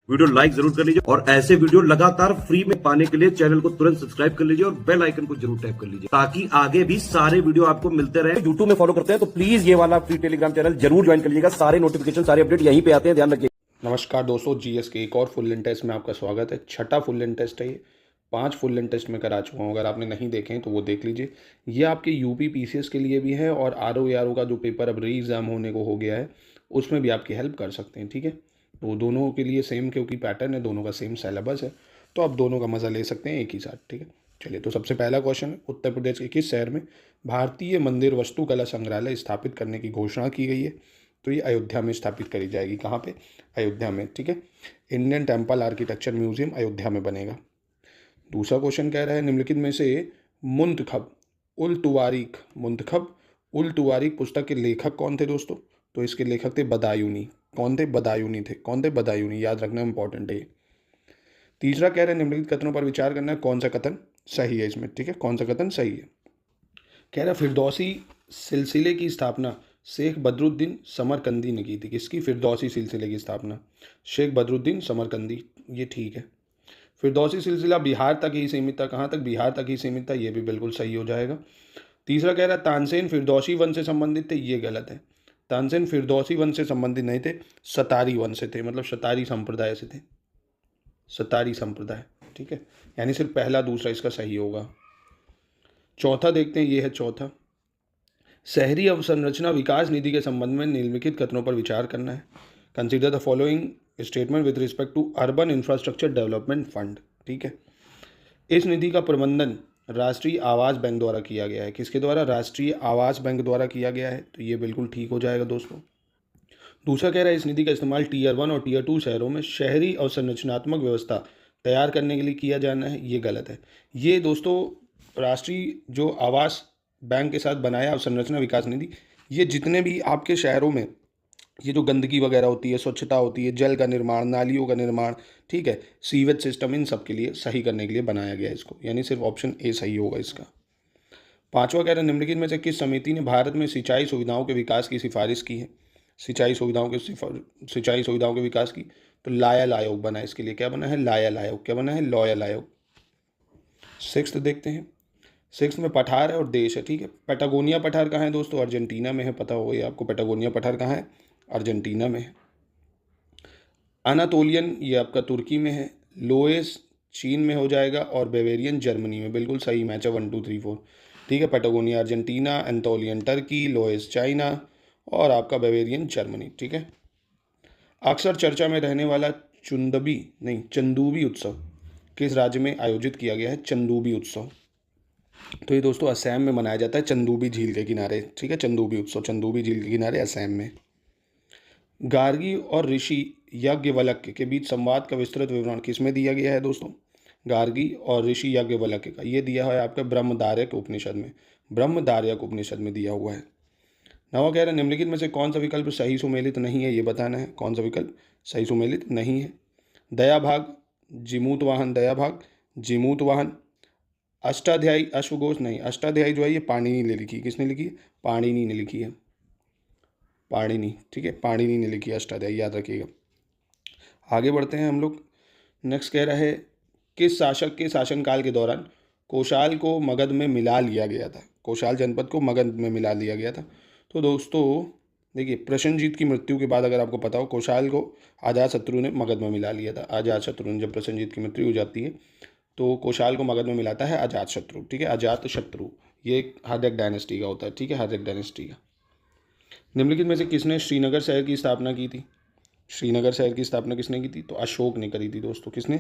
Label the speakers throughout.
Speaker 1: Video like जरूर कर लीजिए और ऐसे वीडियो लगातार फ्री में पाने के लिए चैनल को तुरंत सब्सक्राइब कर लीजिए और बेल आइकन को जरूर टैप कर लीजिए ताकि आगे भी सारे वीडियो आपको मिलते रहे। यूट्यूब में फॉलो करते हैं तो प्लीज ये वाला फ्री टेलीग्राम चैनल जरूर ज्वाइन कर लीजिएगा। सारे नोटिफिकेशन सारे अपडेट यहीं पे आते हैं, ध्यान रखिए।
Speaker 2: नमस्कार दोस्तों, जीएस के एक और फुल लेंथ टेस्ट में आपका स्वागत है। छठा फुल लेंथ टेस्ट है ये। 5 फुल लेंथ टेस्ट में करा चुका हूँ, अगर आपने नहीं देखे हैं तो वो देख लीजिए। ये आपके यूपी पीसीएस के लिए भी है और आरओ का जो पेपर अब री एग्ज़ाम होने को हो गया है उसमें भी आपकी हेल्प कर सकते हैं। ठीक है, तो दोनों के लिए सेम, क्योंकि पैटर्न है, दोनों का सेम सिलेबस है, तो आप दोनों का मज़ा ले सकते हैं एक ही साथ। ठीक है, चलिए। तो सबसे पहला क्वेश्चन है, उत्तर प्रदेश के किस शहर में भारतीय मंदिर वास्तुकला संग्रहालय स्थापित करने की घोषणा की गई है? तो ये अयोध्या में स्थापित करी जाएगी। कहाँ पे? अयोध्या में। ठीक है, Indian temple architecture museum Ayodhya में बनेगा। दूसरा क्वेश्चन कह रहा है, निम्नलिखित में से मुंतखब उल तुवारीक पुस्तक के लेखक कौन थे दोस्तों? तो इसके लेखक थे बदायूनी। कौन थे? बदायूनी थे। कौन थे? बदायूनी। याद रखना इंपॉर्टेंट है। तीसरा कह रहे हैं, निम्नलिखित कथनों पर विचार करना है, कौन सा कथन सही है इसमें? ठीक है, कौन सा कथन सही है? कह रहा है, फिरदौसी सिलसिले की स्थापना शेख बदरुद्दीन समरकंदी ने की थी। किसकी? फिरदौसी सिलसिले की स्थापना शेख बदरुद्दीन समरकंदी। ये ठीक है। फिरदौसी सिलसिला बिहार तक ही सीमित था। कहाँ तक? बिहार तक ही सीमित था। ये भी बिल्कुल सही हो जाएगा। तीसरा कह रहा है, तानसेन फिरदौसी वंश से संबंधित थे। ये गलत है। तानसेन फिरदौसी वंश से संबंधित नहीं थे, सतारी वंश से थे, मतलब सतारी संप्रदाय से थे। सतारी संप्रदाय। ठीक है, यानी सिर्फ पहला दूसरा इसका सही होगा। चौथा देखते हैं, ये है चौथा। शहरी अवसंरचना विकास निधि के संबंध में निम्नलिखित कथनों पर विचार करना है। Consider the following statement with respect to urban infrastructure development fund. ठीक है, इस निधि का प्रबंधन राष्ट्रीय आवास बैंक द्वारा किया गया है। किसके द्वारा? राष्ट्रीय आवास बैंक द्वारा किया गया है, तो ये बिल्कुल ठीक हो जाएगा दोस्तों। दूसरा कह रहा है, इस निधि का इस्तेमाल टीयर 1 और टीयर 2 शहरों में शहरी अवसंरचनात्मक व्यवस्था तैयार करने के लिए किया जाना है। ये गलत है। ये दोस्तों राष्ट्रीय जो आवास बैंक के साथ बनाया अवसंरचना विकास निधि, ये जितने भी आपके शहरों में ये जो गंदगी वगैरह होती है, स्वच्छता होती है, जल का निर्माण, नालियों का निर्माण, ठीक है, सीवेज सिस्टम, इन सब के लिए सही करने के लिए बनाया गया है इसको, यानी सिर्फ ऑप्शन ए सही होगा इसका। पांचवा कह रहे हैं, निम्नलिखित में से किस समिति ने भारत में सिंचाई सुविधाओं के विकास की सिफारिश की है? सिंचाई सुविधाओं के विकास की, तो लायल आयोग बना है इसके लिए। क्या बना है? लायल आयोग। क्या बना है? लॉयल आयोग। सिक्स्थ देखते हैं। सिक्स्थ में पठार है और देश है। ठीक है, पेटागोनिया पठार कहाँ है दोस्तों? अर्जेंटीना में है। पता होगा ये आपको, पेटागोनिया पठार कहाँ है? अर्जेंटीना में है। अनातोलियन ये आपका तुर्की में है। लोएस चीन में हो जाएगा और बेवेरियन जर्मनी में। बिल्कुल सही मैच है, 1 2 3 4। ठीक है, Patagonia Argentina, Anatolian Turkey, loess China और आपका बेवेरियन जर्मनी। ठीक है, अक्सर चर्चा में रहने वाला चंदूबी उत्सव किस राज्य में आयोजित किया गया है? चंदूबी उत्सव, तो ये दोस्तों असम में मनाया जाता है, चंदूबी झील के किनारे। ठीक है, चंदूबी उत्सव चंदूबी झील के किनारे असम में। गार्गी और ऋषि याज्ञवल्क्य के बीच संवाद का विस्तृत विवरण किसमें दिया गया है दोस्तों? गार्गी और ऋषि याज्ञवल्क्य का ये दिया है आपका ब्रह्मदार्यक उपनिषद में। ब्रह्मदार्यक उपनिषद में दिया हुआ है। नवा कह रहा है, निम्नलिखित में से कौन सा विकल्प सही सुमेलित नहीं है? ये बताना है कौन सा विकल्प सही सुमेलित नहीं है। दया भाग, जिमूत वाहन, दया भाग, जिमूत वाहन, अष्टाध्यायी अश्वघोष नहीं। अष्टाध्यायी जो है ये पाणिनि ने लिखी। किसने लिखी? पाणिनि ने लिखी है, पाणिनि। ठीक है, पाणिनि ने लिखी अष्टाध्यायी, याद रखिएगा। आगे बढ़ते हैं हम लोग। नेक्स्ट कह रहा है, किस शासक के शासनकाल के दौरान कोशाल को मगध में मिला लिया गया था? कोशाल जनपद को मगध में मिला लिया गया था। तो दोस्तों देखिए, प्रसेनजीत की मृत्यु के बाद अगर आपको पता हो, कोशाल को अजातशत्रु ने मगध में मिला लिया था। अजातशत्रु ने, जब प्रसेनजीत की मृत्यु हो जाती है तो कोशाल को मगध में मिलाता है अजातशत्रु। ठीक है, अजातशत्रु ये हार्दिक डायनेस्टी का होता है। ठीक है, हार्दिक डायनेस्टी का। निम्नलिखित में से किसने श्रीनगर शहर की स्थापना की थी? श्रीनगर शहर की स्थापना किसने की थी? तो अशोक ने करी थी दोस्तों। किसने?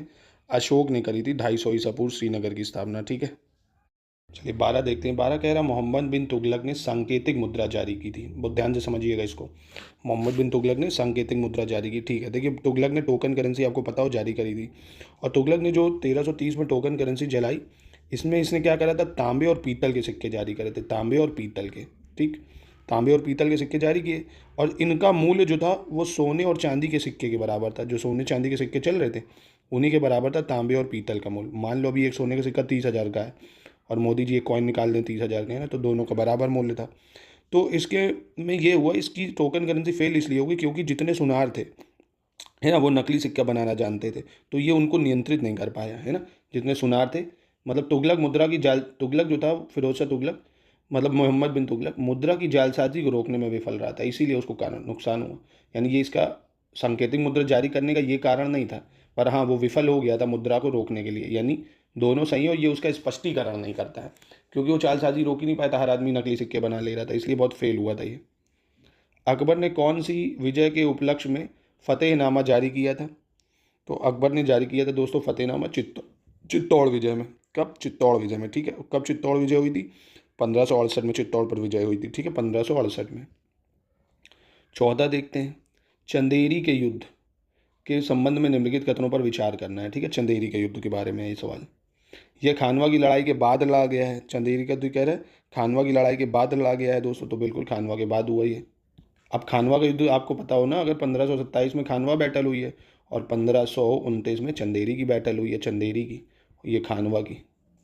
Speaker 2: अशोक ने करी थी 250 ईसा पूर्व श्रीनगर की स्थापना। ठीक है, चलिए 12 देखते हैं। 12 कह रहा, मोहम्मद बिन तुगलक ने सांकेतिक मुद्रा जारी की थी। बहुत ध्यान से समझिएगा इसको। मोहम्मद बिन तुगलक ने सांकेतिक मुद्रा जारी की। ठीक है, देखिए तुगलक ने टोकन करेंसी आपको पता हो जारी करी थी, और तुगलक ने जो 1330 में टोकन करेंसी जलाई, इसमें इसने क्या करा था? तांबे और पीतल के सिक्के जारी करे थे। तांबे और पीतल के, ठीक, तांबे और पीतल के सिक्के जारी किए, और इनका मूल्य जो था वो सोने और चांदी के सिक्के के बराबर था। जो सोने चांदी के सिक्के चल रहे थे उन्हीं के बराबर था तांबे और पीतल का मूल्य। मान लो अभी एक सोने का सिक्का 30,000 का है और मोदी जी एक कॉइन निकाल दें 30,000 के, है ना, तो दोनों का बराबर मूल्य था। तो इसके में ये हुआ, इसकी टोकन करेंसी फेल इसलिए होगी क्योंकि जितने सुनार थे है ना, वो नकली सिक्का बनाना जानते थे, तो ये उनको नियंत्रित नहीं कर पाया, है ना। जितने सुनार थे, मतलब तुगलक मुद्रा की जाल, तुगलक जो था फिरोज शाह तुगलक, मतलब मोहम्मद बिन तुगलक, मुद्रा की जालसाजी को रोकने में विफल रहा था, इसीलिए उसको कारण नुकसान हुआ। यानी ये इसका सांकेतिक मुद्रा जारी करने का ये कारण नहीं था, पर हाँ वो विफल हो गया था मुद्रा को रोकने के लिए। यानी दोनों सही, और ये उसका स्पष्टीकरण नहीं करता है, क्योंकि वो चालसाजी रोक ही नहीं पाया था, हर आदमी नकली सिक्के बना ले रहा था, इसलिए बहुत फेल हुआ था ये। अकबर ने कौन सी विजय के उपलक्ष्य में फतेहनामा जारी किया था? तो अकबर ने जारी किया था दोस्तों फतेहनामा चित्तौड़ विजय में। कब? चित्तौड़ विजय में, ठीक है। कब चित्तौड़ विजय हुई थी? 1568 में चित्तौड़ पर विजय हुई थी, ठीक है, 1568 में। 14 देखते हैं, चंदेरी के युद्ध के संबंध में निम्नलिखित कथनों पर विचार करना है, ठीक है। चंदेरी के युद्ध के बारे में ये सवाल। यह खानवा की लड़ाई के बाद लड़ा गया है। चंदेरी का तो कह रहा है खानवा की लड़ाई के बाद लड़ा गया है दोस्तों, तो बिल्कुल खानवा के बाद हुआ ये। अब खानवा का युद्ध आपको पता हो ना, अगर 1527 में खानवा बैटल हुई है और 1529 में चंदेरी की बैटल हुई है, चंदेरी की, ये खानवा की,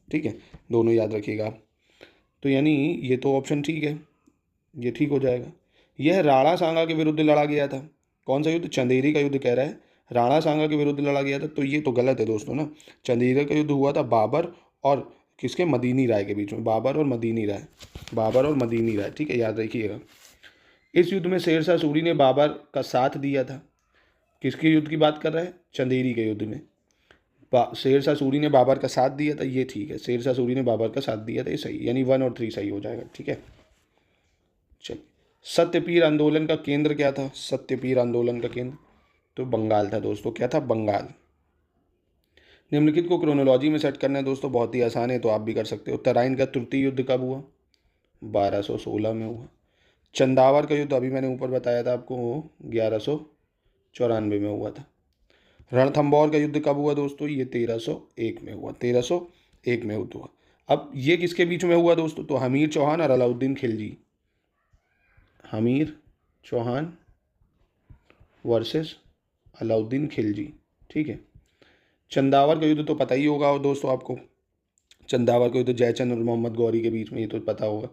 Speaker 2: ठीक है, दोनों याद रखिएगा आप। तो यानी ये तो ऑप्शन ठीक है, ये ठीक हो जाएगा। यह राणा सांगा के विरुद्ध लड़ा गया था। कौन सा युद्ध? चंदेरी का युद्ध कह रहा है, राणा सांगा के विरुद्ध लड़ा गया था, तो ये तो गलत है दोस्तों ना। चंदेरी का युद्ध हुआ था बाबर और किसके? मदीनी राय के बीच में, बाबर और मदीनी राय, बाबर और मदीनी राय, ठीक है, याद रखिएगा। इस युद्ध में शेरशाह सूरी ने बाबर का साथ दिया था। किसके युद्ध की बात कर रहा है? चंदेरी के युद्ध में शेरशाह सूरी ने बाबर का साथ दिया था, ये ठीक है, शेरशाह सूरी ने बाबर का साथ दिया था, ये सही, यानी 1 और 3 सही हो जाएगा, ठीक है। चलिए, सत्यपीर आंदोलन का केंद्र क्या था? सत्यपीर आंदोलन का केंद्र तो बंगाल था दोस्तों। क्या था? बंगाल। निम्नलिखित को क्रोनोलॉजी में सेट करना है दोस्तों, बहुत ही आसान है, तो आप भी कर सकते हो। तराइन का तृतीय युद्ध कब हुआ? 1216 में हुआ। चंदावर का युद्ध अभी मैंने ऊपर बताया था आपको, 1194 में हुआ था। रणथंभौर का युद्ध कब हुआ दोस्तों? ये 1301 में हुआ, 1301 में युद्ध हुआ। अब ये किसके बीच में हुआ दोस्तों? तो हमीर चौहान और अलाउद्दीन खिलजी, हमीर चौहान वर्सेस अलाउद्दीन खिलजी, ठीक है। चंदावर का युद्ध तो पता ही होगा दोस्तों आपको, चंदावर का युद्ध जयचंद और मोहम्मद गौरी के बीच में, ये तो पता होगा।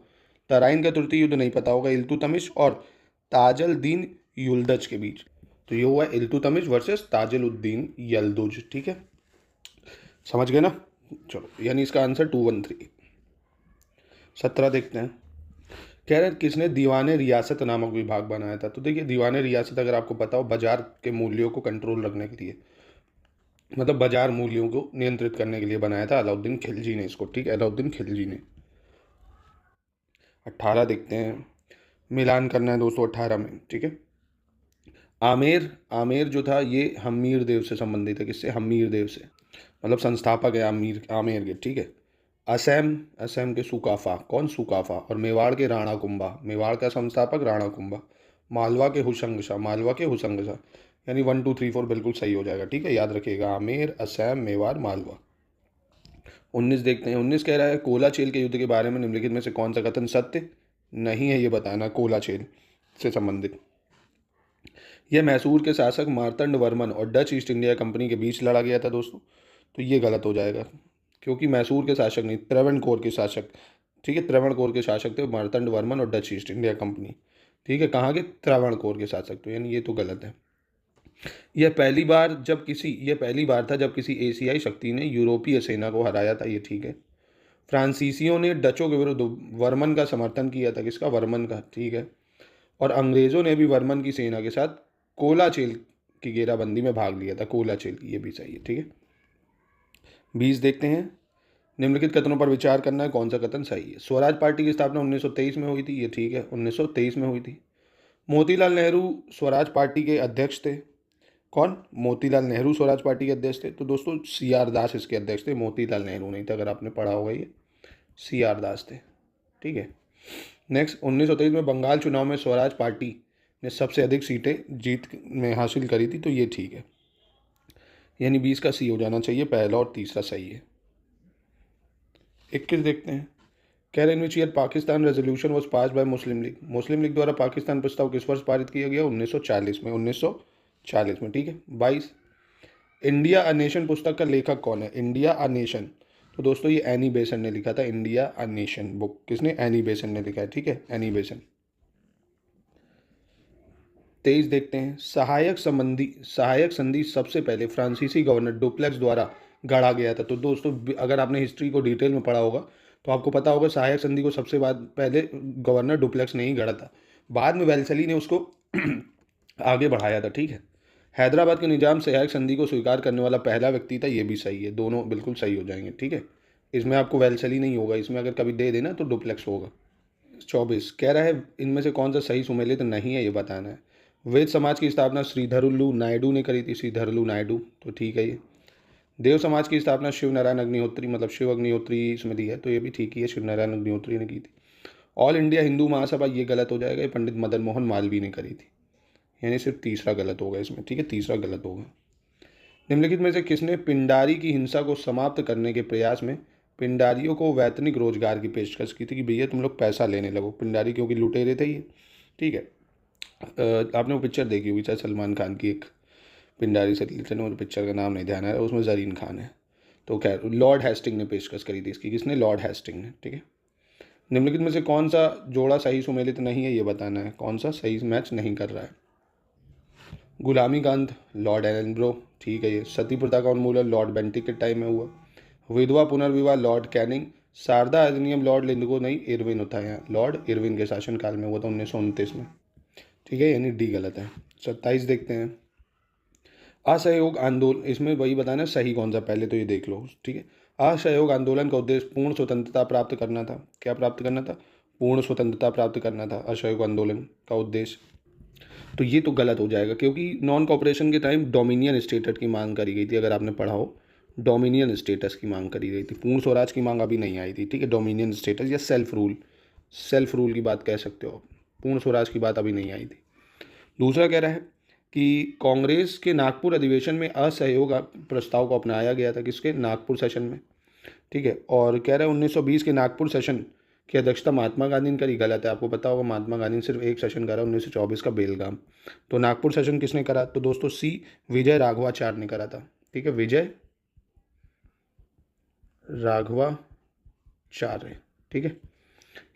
Speaker 2: तराइन का तृतीय युद्ध नहीं पता होगा, इल्तुतमिश और ताजुल-उद-दीन युल्दज के बीच, तो ये हुआ इल्तुतमिश वर्सेस ताजुल-उद-दीन यल्दुज, ठीक है, समझ गए ना। चलो, यानी इसका आंसर 213। 17 देखते हैं, कह रहे किसने दीवाने रियासत नामक विभाग बनाया था? तो देखिए, दीवाने रियासत अगर आपको पता हो, बाजार के मूल्यों को कंट्रोल रखने के लिए, मतलब बाजार मूल्यों को नियंत्रित करने के लिए बनाया था अलाउद्दीन खिलजी ने इसको, ठीक है, अलाउद्दीन खिलजी ने। 18 देखते हैं, मिलान करना है दोस्तों 18 में, ठीक है। आमेर, आमेर जो था ये हमीर देव से संबंधित है। किससे? हमीर देव से, मतलब संस्थापक है आमेर, आमेर के, ठीक है। असम, असम के सुकाफा, कौन? सुकाफा। और मेवाड़ के राणा कुंभा, मेवाड़ का संस्थापक राणा कुंभा। मालवा के हुसंग शाह, मालवा के हुसंग शाह, यानी 1 2 3 4 बिल्कुल सही हो जाएगा, ठीक है, याद रखिएगा, आमेर, असम, मेवाड़, मालवा। 19 देखते हैं, 19 कह रहा है कोलाचेल के युद्ध के बारे में निम्नलिखित में से कौन सा कथन सत्य नहीं है, ये बताना, कोलाचेल से संबंधित। यह मैसूर के शासक मार्तंड वर्मन और डच ईस्ट इंडिया कंपनी के बीच लड़ा गया था दोस्तों, तो ये गलत हो जाएगा, क्योंकि मैसूर के शासक नहीं, त्रावणकोर के शासक, ठीक है, त्रावणकोर के शासक थे मार्तंड वर्मन और डच ईस्ट इंडिया कंपनी, ठीक है, कहाँ के? त्रावणकोर के शासक, तो यानी ये तो गलत है। यह पहली बार था जब किसी एशियाई शक्ति ने यूरोपीय सेना को हराया था, ये ठीक है। फ्रांसीसियों ने डचों के विरुद्ध वर्मन का समर्थन किया था, किसका? वर्मन का, ठीक है। और अंग्रेजों ने भी वर्मन की सेना के साथ कोलाचेल की घेराबंदी में भाग लिया था, कोलाचेल की, ये भी सही है, ठीक है। 20 देखते हैं, निम्नलिखित कथनों पर विचार करना है, कौन सा कथन सही है? स्वराज पार्टी की स्थापना 1923 में हुई थी, ये ठीक है, 1923 में हुई थी। मोतीलाल नेहरू स्वराज पार्टी के अध्यक्ष थे। कौन? मोतीलाल नेहरू स्वराज पार्टी के अध्यक्ष थे, तो दोस्तों CR दास इसके अध्यक्ष थे, मोतीलाल नेहरू नहीं थे, अगर आपने पढ़ा होगा ये, CR दास थे, ठीक है। नेक्स्ट, 1923 में बंगाल चुनाव में स्वराज पार्टी ने सबसे अधिक सीटें जीत में हासिल करी थी, तो ये ठीक है, यानी 20 का सी हो जाना चाहिए, पहला और तीसरा सही है। 21 देखते हैं, कह रहे in which year Pakistan resolution was passed by Muslim League, Muslim League द्वारा पाकिस्तान प्रस्ताव किस वर्ष पारित किया गया? 1940 में, 1940 में, ठीक है। 22, इंडिया अ नेशन पुस्तक का लेखक कौन है? इंडिया अ नेशन, तो दोस्तों ये एनी बेसन ने लिखा था, इंडिया अ नेशन बुक किसने? एनी बेसन ने लिखा है, ठीक है, एनी बेसन। 23 देखते हैं, सहायक संधि सबसे पहले फ्रांसीसी गवर्नर डुप्लेक्स द्वारा गढ़ा गया था। तो दोस्तों अगर आपने हिस्ट्री को डिटेल में पढ़ा होगा तो आपको पता होगा सहायक संधि को सबसे पहले गवर्नर डुप्लेक्स ने ही गढ़ा था। बाद में वेल्सली ने उसको आगे बढ़ाया था। ठीक है, हैदराबाद के निजाम सहायक संधि को स्वीकार करने वाला पहला व्यक्ति था। ये भी सही है, दोनों बिल्कुल सही हो जाएंगे। ठीक है, इसमें आपको वेल्सली नहीं होगा, इसमें अगर कभी दे देना तो डुप्लेक्स होगा। 24 कह रहा है इनमें से कौन सा सही सुमेलित नहीं है, ये बताना है। वेद समाज की स्थापना श्रीधरलू नायडू ने करी थी, श्रीधरलू नायडू, तो ठीक है ये। देव समाज की स्थापना शिव नारायण अग्निहोत्री, मतलब शिव अग्निहोत्री इसमें दी है, तो ये भी ठीक ही है, शिव नारायण अग्निहोत्री ने की थी। ऑल इंडिया हिंदू महासभा, ये गलत हो जाएगा, ये पंडित मदन मोहन मालवीय ने करी थी, यानी सिर्फ तीसरा गलत होगा इसमें। ठीक है, तीसरा गलत होगा। निम्नलिखित में से किसने पिंडारी की हिंसा को समाप्त करने के प्रयास में पिंडारियों को वैतनिक रोजगार की पेशकश की थी कि भैया तुम लोग पैसा लेने लगो। पिंडारी क्योंकि लुटेरे थे ये। ठीक है, आपने वो पिक्चर देखी होगी शायद सलमान खान की, एक पिंडारी से रिलेटेड, मुझे पिक्चर का नाम नहीं ध्यान आ रहा, उसमें जरीन खान है। तो खैर लॉर्ड हेस्टिंग ने पेशकश करी थी इसकी, किसने? लॉर्ड हेस्टिंग ने। ठीक है, निम्नलिखित में से कौन सा जोड़ा सही सुमेलित नहीं है, ये बताना है, कौन सा सही मैच नहीं कर रहा है। गुलामी का अंत, लॉर्ड एलनब्रो, ठीक है ये। सती प्रथा का उन्मूलन, लॉर्ड बेंटिक के टाइम में हुआ। विधवा पुनर्विवाह, लॉर्ड कैनिंग। शारदा अधिनियम, लॉर्ड लिंडगो नहीं, इरविन होता है यहाँ, लॉर्ड इरविन के शासनकाल में हुआ था 1929 में। ठीक है, यानी डी गलत है। 27 देखते हैं, असहयोग आंदोलन, इसमें वही बताना सही कौन सा, पहले तो ये देख लो। ठीक है, असहयोग आंदोलन का उद्देश्य पूर्ण स्वतंत्रता प्राप्त करना था। क्या प्राप्त करना था? पूर्ण स्वतंत्रता प्राप्त करना था असहयोग आंदोलन का उद्देश्य। तो ये तो गलत हो जाएगा, क्योंकि नॉन कॉपरेशन के टाइम डोमिनियन स्टेटस की मांग करी गई थी, अगर आपने पढ़ा हो, डोमिनियन स्टेटस की मांग करी गई थी, पूर्ण स्वराज की मांग अभी नहीं आई थी। ठीक है, डोमिनियन स्टेटस या सेल्फ रूल की बात कह सकते हो, पूर्ण स्वराज की बात अभी नहीं आई थी। दूसरा कह रहा है कि कांग्रेस के नागपुर अधिवेशन में असहयोग प्रस्ताव को अपनाया गया था, किसके? नागपुर सेशन में। ठीक है, और कह रहा है 1920 के नागपुर सेशन की अध्यक्षता महात्मा गांधी ने करी, गलत है। आपको पता होगा महात्मा गांधी ने सिर्फ एक सेशन करा, 1924 का बेलगाम। तो नागपुर सेशन किसने करा? तो दोस्तों सी, विजय राघवाचार्य ने करा था। ठीक है, विजय राघवाचार्य। ठीक है,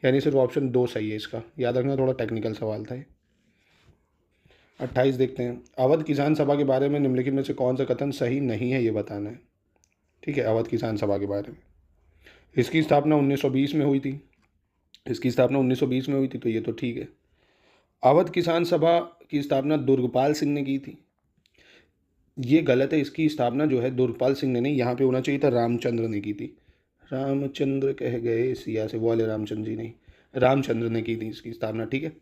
Speaker 2: यानी सिर्फ ऑप्शन 2 सही है इसका, याद रखना, थोड़ा टेक्निकल सवाल था ये। 28 देखते हैं, अवध किसान सभा के बारे में निम्नलिखित में से कौन सा कथन सही नहीं है, ये बताना है। ठीक है, अवध किसान सभा के बारे में, इसकी स्थापना 1920 में हुई थी, इसकी स्थापना 1920 में हुई थी, तो ये तो ठीक है। अवध किसान सभा की स्थापना दुर्गपाल सिंह ने की थी, ये गलत है। इसकी स्थापना जो है दुर्गपाल सिंह ने नहीं, यहाँ पे होना चाहिए था रामचंद्र ने की थी। रामचंद्र कह गए सिया से, वो वाले रामचंद्र जी नहीं, रामचंद्र ने की थी इसकी स्थापना। ठीक है,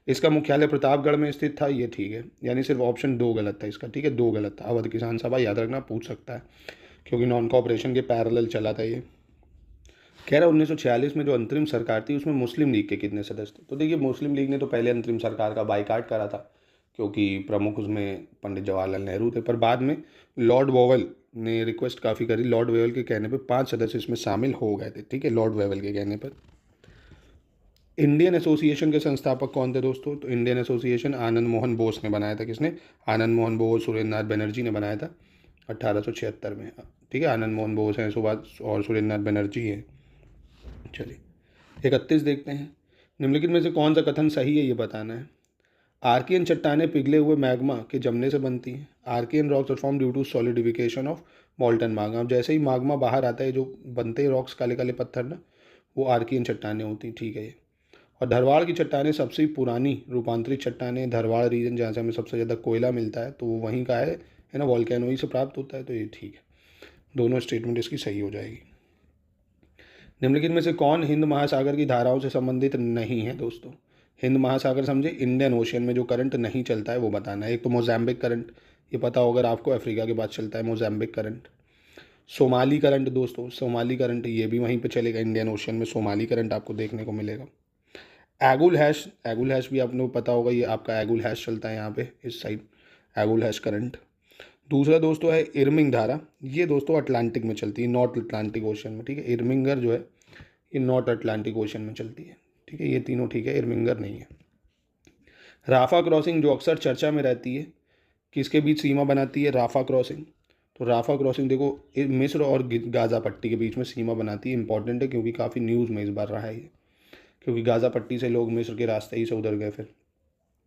Speaker 2: इसका मुख्यालय प्रतापगढ़ में स्थित था, ये ठीक है, यानी सिर्फ ऑप्शन 2 गलत था इसका। ठीक है, 2 गलत था। अवध किसान सभा याद रखना, पूछ सकता है, क्योंकि नॉन कॉपरेशन के पैरेलल चला था ये। कह रहा है 1946 में जो अंतरिम सरकार थी उसमें मुस्लिम लीग के कितने सदस्य थे? तो देखिए, मुस्लिम लीग ने तो पहले अंतरिम सरकार का बाइकाट करा था, क्योंकि प्रमुख उसमें पंडित जवाहरलाल नेहरू थे, पर बाद में लॉर्ड वेवल ने रिक्वेस्ट काफ़ी करी, लॉर्ड वेवल के कहने पर 5 सदस्य इसमें शामिल हो गए थे। ठीक है, लॉर्ड वेवल के कहने पर। इंडियन एसोसिएशन के संस्थापक कौन थे दोस्तों? तो इंडियन एसोसिएशन आनंद मोहन बोस ने बनाया था। किसने? आनंद मोहन बोस, सुरेंद्रनाथ बनर्जी ने बनाया था 1876 में। ठीक है, आनंद मोहन बोस हैं, सुभाष और सुरेंद्रनाथ बनर्जी हैं। चलिए 31 देखते हैं, निम्नलिखित में से कौन सा कथन सही है, ये बताना है। आर्कियन चट्टानें पिघले हुए मैग्मा के जमने से बनती हैं। Archean rocks are form due to solidification of molten magma. जैसे ही माग्मा बाहर आता है, जो बनते हैं रॉक्स काले काले पत्थर ना, वो आर्कियन चट्टानें होती हैं। ठीक है ये। और धरवाड़ की चट्टानें सबसे पुरानी रूपांतरित चट्टानें, धरवाड़ रीजन जहाँ से हमें सबसे ज़्यादा कोयला मिलता है, तो वो वहीं का है ना, वॉल्केनो ही से प्राप्त होता है, तो ये ठीक है, दोनों स्टेटमेंट इसकी सही हो जाएगी। निम्नलिखित में से कौन हिंद महासागर की धाराओं से संबंधित नहीं है दोस्तों? हिंद महासागर समझे, इंडियन ओशियन में जो करंट नहीं चलता है वो बताना है। एक तो मोजाम्बिक करंट, ये पता होगा आपको, अफ्रीका के बाद चलता है मोजाम्बिक करंट। सोमाली करंट दोस्तों, सोमाली करंट ये भी वहीं पे चलेगा, इंडियन ओशियन में सोमाली करंट आपको देखने को मिलेगा। एगुल हैश भी आपको पता होगा, ये आपका एगुल हैश चलता है यहाँ पे इस साइड, एगुल हैश करंट। दूसरा दोस्तों है इरमिंग धारा, ये दोस्तों अटलांटिक में चलती है, नॉर्थ अटलांटिक ओशन में। ठीक है, इरमिंगर जो है ये नॉर्थ अटलांटिक ओशन में चलती है। ठीक है, ये तीनों ठीक है, इरमिंगर नहीं है। राफा क्रॉसिंग जो अक्सर चर्चा में रहती है, किसके बीच सीमा बनाती है? Rafah crossing. तो राफा क्रॉसिंग देखो मिस्र और गाज़ा पट्टी के बीच में सीमा बनाती है। इंपॉर्टेंट है क्योंकि काफ़ी न्यूज़ में इस बार रहा है ये, क्योंकि गाज़ा पट्टी से लोग मिस्र के रास्ते ही से उधर गए फिर।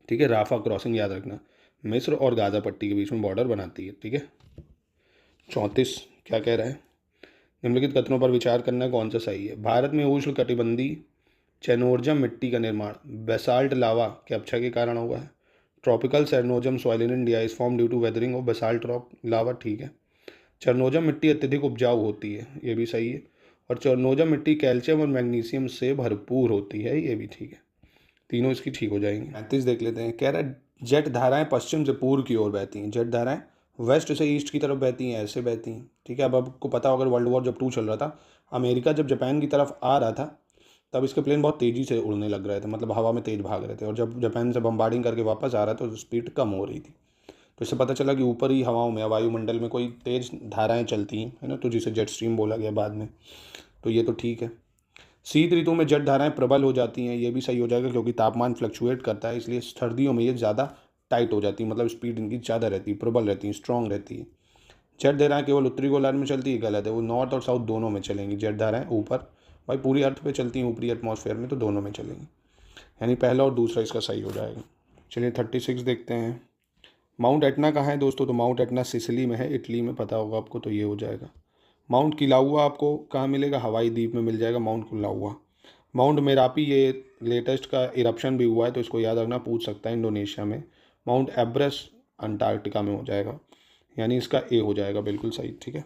Speaker 2: ठीक है। राफा क्रॉसिंग याद रखना, मिस्र और गाज़ा पट्टी के बीच में बॉर्डर बनाती है। ठीक है। 34 क्या कह रहा है, निम्नलिखित कथनों पर विचार करना कौन सा सही है। भारत में उष्ण कटिबंधीय चेनोर्जम मिट्टी का निर्माण बेसाल्ट लावा के अपक्षय के कारण हुआ है। Tropical chernozem soil in India is form due to weathering of basalt rock lava. ठीक है। चरनोजम मिट्टी अत्यधिक उपजाऊ होती है, ये भी सही है। और चरनोजम मिट्टी कैल्शियम और मैग्नीशियम से भरपूर होती है, ये भी ठीक है। तीनों इसकी ठीक हो जाएंगी। 35 देख लेते हैं। कह रहा है जेट धाराएं पश्चिम से पूर्व की ओर बहती हैं, जेट धाराएं वेस्ट से ईस्ट की तरफ बहती हैं, ऐसे बहती हैं। ठीक है। अब आपको पता होगा वर्ल्ड वॉर जब 2 चल रहा था, अमेरिका जब जापान की तरफ आ रहा था तब इसके प्लेन बहुत तेज़ी से उड़ने लग रहे थे, मतलब हवा में तेज़ भाग रहे थे। और जब जापान से बम्बार्डिंग करके वापस आ रहा था तो स्पीड कम हो रही थी। तो इससे पता चला कि ऊपर ही हवाओं में, वायुमंडल में कोई तेज़ धाराएं चलती हैं, है ना, तो जिसे जेट स्ट्रीम बोला गया बाद में। तो ये तो ठीक है। शीत ऋतु में जेट धाराएं प्रबल हो जाती हैं, ये भी सही हो जाएगा, क्योंकि तापमान फ्लक्चुएट करता है, इसलिए सर्दियों में ये ज़्यादा टाइट हो जाती है, मतलब स्पीड इनकी ज़्यादा रहती है, प्रबल रहती है, स्ट्रॉन्ग रहती है। जेट धाराएं केवल उत्तरी गोलार्ध में चलती है, गलत है। वो नॉर्थ और साउथ दोनों में चलेंगी। जेट धाराएं ऊपर भाई पूरी अर्थ पे चलती हैं, ऊपरी एटमॉस्फेयर में, तो दोनों में चलेंगी। यानी पहला और दूसरा इसका सही हो जाएगा। चलिए 36 देखते हैं। माउंट एटना कहाँ है दोस्तों, तो माउंट एटना सिसिली में है, इटली में, पता होगा आपको, तो ये हो जाएगा। माउंट किलाउआ आपको कहाँ मिलेगा, हवाई द्वीप में मिल जाएगा माउंट किलाउआ। माउंट मेरापी ये लेटेस्ट का इरप्शन भी हुआ है, तो इसको याद रखना, पूछ सकता है, इंडोनेशिया में। माउंट एवरेस्ट अंटार्कटिका में हो जाएगा, यानी इसका ए हो जाएगा, बिल्कुल सही। ठीक है।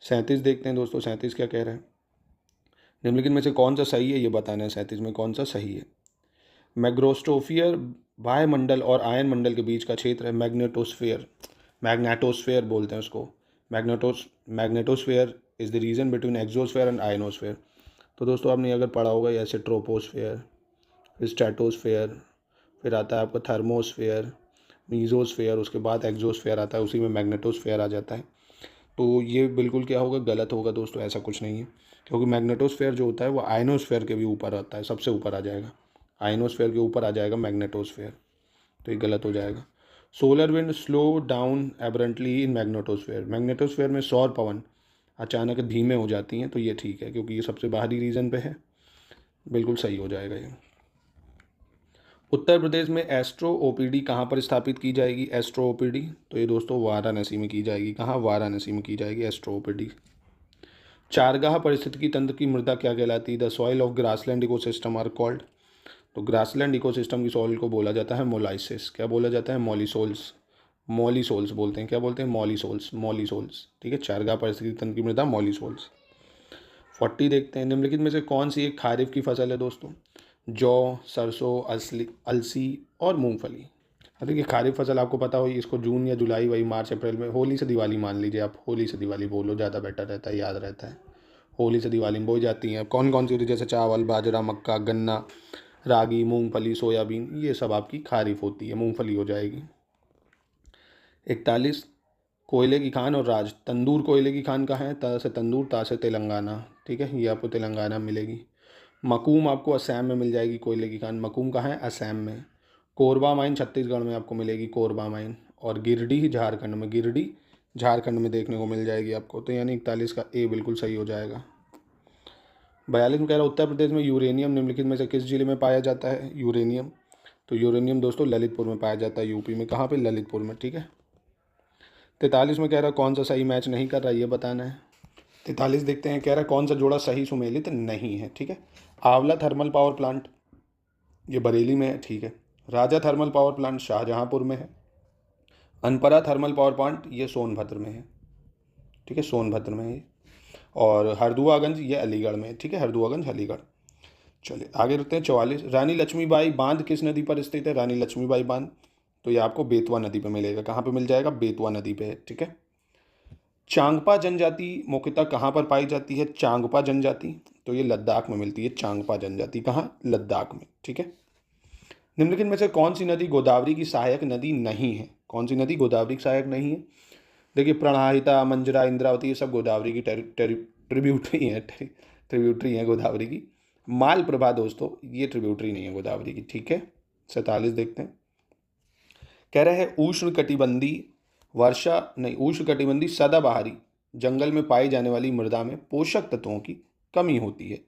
Speaker 2: 37 देखते हैं दोस्तों। 37 क्या कह रहे हैं, निम्नलिखित में से कौन सा सही है, ये बताना है 37 में कौन सा सही है। मैग्रोस्टोफियर वायुमंडल और आयन मंडल के बीच का क्षेत्र है। मैग्नेटोस्फेयर, मैग्नेटोस्फेयर बोलते हैं उसको। Magnetosphere is the region between exosphere and ionosphere. तो दोस्तों आपने अगर पढ़ा होगा, ऐसे ट्रोपोस्फेयर, फिर स्ट्रेटोस्फेयर, फिर आता है आपका थर्मोस्फेयर, मीजोस्फेयर, उसके बाद एक्सोस्फेयर आता है, उसी में मैग्नेटोस्फेयर आ जाता है। तो ये बिल्कुल क्या होगा, गलत होगा दोस्तों, ऐसा कुछ नहीं है, क्योंकि मैग्नेटोस्फेयर जो होता है वो आयनोस्फेयर के भी ऊपर आता है, सबसे ऊपर आ जाएगा, आयनोस्फेयर के ऊपर आ जाएगा मैग्नेटोस्फेयर, तो ये गलत हो जाएगा। सोलर विंड स्लो डाउन एबरेंटली इन मैग्नेटोस्फेयर, मैग्नेटोस्फेयर में सौर पवन अचानक धीमे हो जाती हैं, तो ये ठीक है, क्योंकि ये सबसे बाहरी रीजन पे है, बिल्कुल सही हो जाएगा ये। उत्तर प्रदेश में एस्ट्रो ओपीडी कहाँ पर स्थापित की जाएगी, एस्ट्रो ओपीडी, तो ये दोस्तों वाराणसी में की जाएगी। कहाँ, वाराणसी में की जाएगी एस्ट्रो ओपीडी। चारगाह पारिस्थितिकी तंत्र की मृदा क्या कहलाती है, the soil of grassland ecosystem are called, तो ग्रासलैंड इकोसिस्टम की सॉइल को बोला जाता है मोलाइसिस। क्या बोला जाता है, मॉलिसोल्स, मॉलिसोल्स बोलते हैं, क्या बोलते हैं, मॉलिसोल्स, मॉलिसोल्स। ठीक है। चारगाह पारिस्थितिकी तंत्र की मृदा मॉलिसोल्स। 40 देखते हैं। निम्नलिखित में से कौन सी एक खारिफ की फसल है दोस्तों, जौ, सरसों, अलसी और मूंगफली। देखिए खारिफ फसल आपको पता हो, इसको जून या जुलाई, वही मार्च अप्रैल में, होली से दिवाली मान लीजिए आप, होली से दिवाली बोलो, ज़्यादा बेटर रहता है, याद रहता है। होली से दिवाली में बोई जाती हैं। कौन कौन सी होती है, जैसे चावल, बाजरा, मक्का, गन्ना, रागी, मूंगफली, सोयाबीन, ये सब आपकी खारिफ होती है, मूंगफली हो जाएगी। 41 कोयले की खान और राज, तंदूर कोयले की खान कहाँ है, ता से तंदूर, ता से तेलंगाना। ठीक है, ये आपको तेलंगाना में मिलेगी। मकूम आपको असम में मिल जाएगी, कोयले की खान मकूम कहाँ है, असम में। कोरबा माइन छत्तीसगढ़ में आपको मिलेगी, कोरबा माइन। और गिरडीह झारखंड में, गिरडीह झारखंड में देखने को मिल जाएगी आपको, तो यानी 41 का ए बिल्कुल सही हो जाएगा। 42 में कह रहा है उत्तर प्रदेश में यूरेनियम निम्नलिखित में से किस जिले में पाया जाता है, यूरेनियम, तो यूरेनियम दोस्तों ललितपुर में पाया जाता है, यूपी में। कहाँ पे, ललितपुर में। ठीक है। 43 में कह रहा है कौन सा सही मैच नहीं कर रहा, ये बताना है। 43 देखते हैं। कह रहा है कौन सा जोड़ा सही सुमेलित नहीं है। ठीक है। आंवला थर्मल पावर प्लांट ये बरेली में है। ठीक है। राजा थर्मल पावर प्लांट शाहजहांपुर में है। अनपरा थर्मल पावर प्लांट ये सोनभद्र में है। ठीक है, सोनभद्र में है। और हरदुआगंज ये अलीगढ़ में है। ठीक है, हरदुआगंज अलीगढ़। चलिए आगे रुकते हैं। 44 रानी लक्ष्मीबाई बांध किस नदी पर स्थित है, रानी लक्ष्मीबाई बांध, तो ये आपको बेतवा नदी पे मिलेगा। कहाँ पे मिल जाएगा, बेतवा नदी पे है। ठीक है। चांगपा जनजाति मुख्यतः कहाँ पर पाई जाती है, चांगपा जनजाति, तो ये लद्दाख में मिलती है, चांगपा जनजाति। कहाँ, लद्दाख में। ठीक है। निम्नलिखित में से कौन सी नदी गोदावरी की सहायक नदी नहीं है, कौन सी नदी गोदावरी की सहायक नहीं है। देखिए प्राणहिता, मंजरा, इंद्रावती ये सब गोदावरी की ट्रिब्यूटरी हैं, ट्रिब्यूटरी हैं गोदावरी की। मालप्रभा दोस्तों ये ट्रिब्यूटरी नहीं है गोदावरी की। ठीक है। 47 देखते हैं। कह रहे हैं उष्णकटिबंधीय उष्णकटिबंधीय सदाबहारी जंगल में पाई जाने वाली मृदा में पोषक तत्वों की कमी होती है।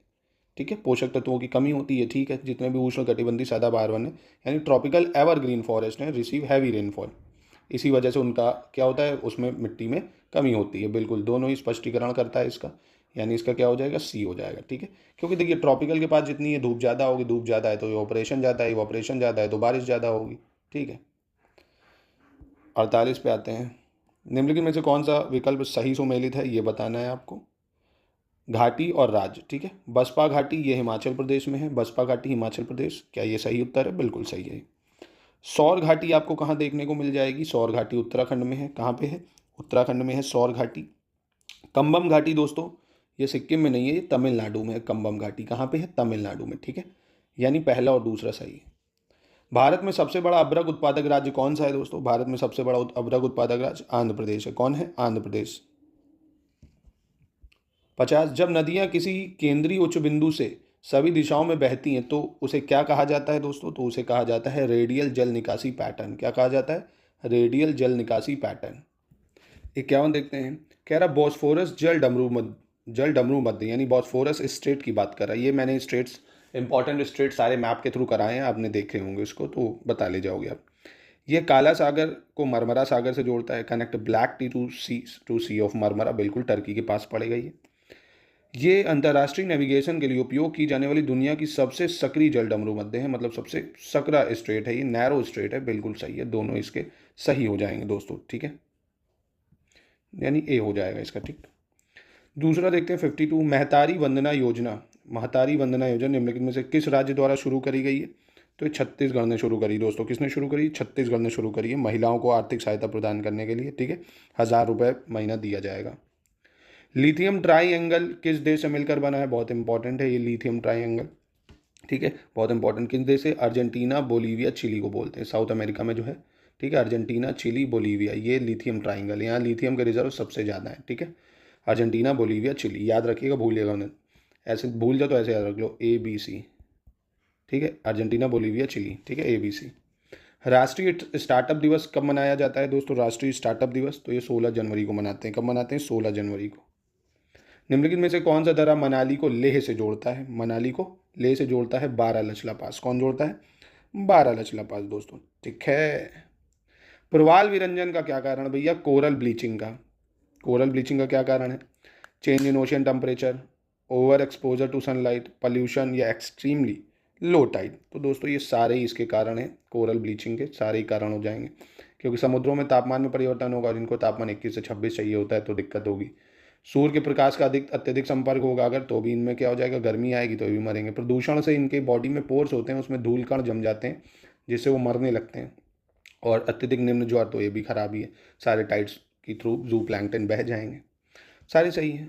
Speaker 2: ठीक है, पोषक तत्वों की कमी होती है, ठीक है। जितने भी उष्णकटिबंधीय सदाबहार वन है यानी ट्रॉपिकल एवरग्रीन फॉरेस्ट है रिसीव हैवी रेनफॉल, इसी वजह से उनका क्या होता है, उसमें मिट्टी में कमी होती है। बिल्कुल दोनों ही स्पष्टीकरण करता है इसका, यानी इसका क्या हो जाएगा, सी हो जाएगा, ठीक है। क्योंकि देखिए ट्रॉपिकल के पास जितनी है धूप ज़्यादा होगी, धूप ज़्यादा है तो इवोपरेशन ज़्यादा है, इवोपरेशन ज़्यादा है तो बारिश ज़्यादा होगी, ठीक है। 48 पे आते हैं, निम्नलिखित में से कौन सा विकल्प सही सुमेलित है ये बताना है आपको। घाटी और राज्य, ठीक है। बसपा घाटी ये हिमाचल प्रदेश में है, बसपा घाटी हिमाचल प्रदेश, क्या ये सही उत्तर है, बिल्कुल सही है। सौर घाटी आपको कहाँ देखने को मिल जाएगी, सौर घाटी उत्तराखंड में है, कहाँ पे है, उत्तराखंड में है सौर घाटी। कंबम घाटी दोस्तों ये सिक्किम में नहीं है, ये तमिलनाडु में है। कंबम घाटी कहाँ पे है, तमिलनाडु में, ठीक है। यानी पहला और दूसरा सही है। भारत में सबसे बड़ा अभ्रक उत्पादक राज्य कौन सा है दोस्तों, भारत में सबसे बड़ा अभ्रक उत्पादक राज्य आंध्र प्रदेश है। कौन है, आंध्र प्रदेश। 50, जब नदियां किसी केंद्रीय उच्च बिंदु से सभी दिशाओं में बहती हैं तो उसे क्या कहा जाता है दोस्तों, तो उसे कहा जाता है रेडियल जल निकासी पैटर्न। क्या कहा जाता है, रेडियल जल निकासी पैटर्न। 51 देखते हैं, कह रहा बॉस्फोरस जल डमरू मध्य यानी बॉस्फोरस स्ट्रेट की बात कर रहा है। ये मैंने स्ट्रेट्स इंपॉर्टेंट स्ट्रेट सारे मैप के थ्रू कराए हैं, आपने देखे होंगे इसको तो बता ले जाओगे आप। ये काला सागर को मरमरा सागर से जोड़ता है, connect black tea to sea of Marmara, बिल्कुल टर्की के पास पड़ेगा ये अंतर्राष्ट्रीय नेविगेशन के लिए उपयोग की जाने वाली दुनिया की सबसे सक्रिय जल डमरू मध्य है, मतलब सबसे सकरा स्ट्रेट है ये, नैरो स्ट्रेट है, बिल्कुल सही है। दोनों इसके सही हो जाएंगे दोस्तों, ठीक है, यानी ए हो जाएगा इसका, ठीक। दूसरा देखते हैं 52, महतारी वंदना योजना। महतारी वंदना योजना निम्नलिखित में से किस राज्य द्वारा शुरू करी गई है, तो ये छत्तीसगढ़ ने शुरू करी दोस्तों। किसने शुरू करी, छत्तीसगढ़ ने शुरू करी है, महिलाओं को आर्थिक सहायता प्रदान करने के लिए, ठीक है। 1000 रुपये महीना दिया जाएगा। लिथियम ट्राइएंगल किस देश से मिलकर बना है, बहुत इंपॉर्टेंट है ये लिथियम ट्राइएंगल, ठीक है, बहुत इंपॉर्टेंट। किस देश से, अर्जेंटीना, बोलीविया, चिली को बोलते हैं, साउथ अमेरिका में जो है, ठीक है। अर्जेंटीना, चिली, बोलीविया, ये लिथियम ट्राइंगल, यहाँ लिथियम के रिजर्व सबसे ज़्यादा है, ठीक है। अर्जेंटीना, बोलीविया, चिली, याद रखिएगा, भूलिएगा उन्हें, ऐसे भूल जाओ तो ऐसे याद रख लो, ABC, ठीक है। अर्जेंटीना, बोलीविया, चिली, ठीक है, ABC। राष्ट्रीय स्टार्टअप दिवस कब मनाया जाता है दोस्तों, राष्ट्रीय स्टार्टअप दिवस, तो ये 16 जनवरी को मनाते हैं। कब मनाते हैं, 16 जनवरी को। निम्नलिखित में से कौन सा दर्रा मनाली को लेह से जोड़ता है, मनाली को लेह से जोड़ता है, बारालचला पास। कौन जोड़ता है, बारालचला पास दोस्तों, ठीक है। प्रवाल विरंजन का क्या कारण भैया, कोरल ब्लीचिंग का। कोरल ब्लीचिंग का क्या कारण है, change in ocean temperature, over exposure to sunlight, pollution या एक्सट्रीमली लो टाइड। तो दोस्तों ये सारे ही इसके कारण हैं, कोरल ब्लीचिंग के सारे ही कारण हो जाएंगे, क्योंकि समुद्रों में तापमान में परिवर्तन होगा और इनको तापमान 21 से 26 चाहिए होता है, तो दिक्कत होगी। सूर्य के प्रकाश का अत्यधिक संपर्क होगा अगर, तो भी इनमें क्या हो जाएगा, गर्मी आएगी तो भी मरेंगे। प्रदूषण से इनके बॉडी में पोर्स होते हैं, उसमें धूल कण जम जाते हैं जिससे वो मरने लगते हैं। और अत्यधिक निम्न ज्वार, तो ये भी खराबी है, सारे टाइड्स की थ्रू जू प्लैंकटन बह जाएंगे, सारे सही है।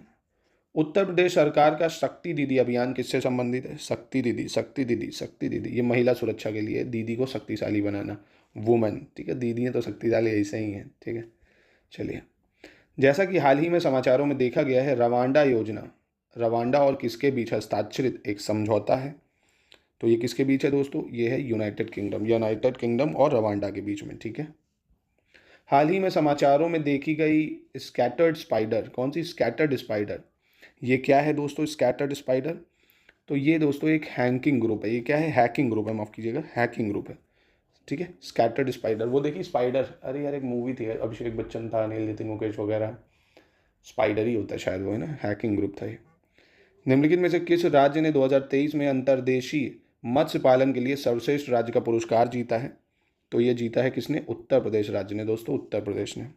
Speaker 2: उत्तर प्रदेश सरकार का शक्ति दीदी अभियान किससे संबंधित है, शक्ति दीदी, शक्ति दीदी, शक्ति दीदी, ये महिला सुरक्षा के लिए, दीदी को शक्तिशाली बनाना, वुमेन, ठीक है। दीदी हैं तो शक्तिशाली ऐसे ही हैं, ठीक है। चलिए, जैसा कि हाल ही में समाचारों में देखा गया है, रवांडा योजना, रवांडा और किसके बीच हस्ताक्षरित एक समझौता है, तो ये किसके बीच है दोस्तों, ये है यूनाइटेड किंगडम और रवांडा के बीच में, ठीक है। हाल ही में समाचारों में देखी गई स्कैटर्ड स्पाइडर, कौन सी, स्कैटर्ड स्पाइडर, ये क्या है दोस्तों, स्कैटर्ड स्पाइडर, तो ये दोस्तों एक हैकिंग ग्रुप है, ये क्या है, हैकिंग ग्रुप है, माफ़ कीजिएगा, हैकिंग ग्रुप है, ठीक है। स्कैटर्ड स्पाइडर, वो देखिए स्पाइडर, अरे यार एक मूवी थी, अभिषेक बच्चन था, अनिल नितिन मुकेश वगैरह, स्पाइडर ही होता है शायद वो, है ना, हैकिंग ग्रुप था ये। निम्नलिखित में से किस राज्य ने 2023 में अंतर्देशीय मत्स्य पालन के लिए सर्वश्रेष्ठ राज्य का पुरस्कार जीता है, तो ये जीता है किसने, उत्तर प्रदेश राज्य ने दोस्तों, उत्तर प्रदेश ने।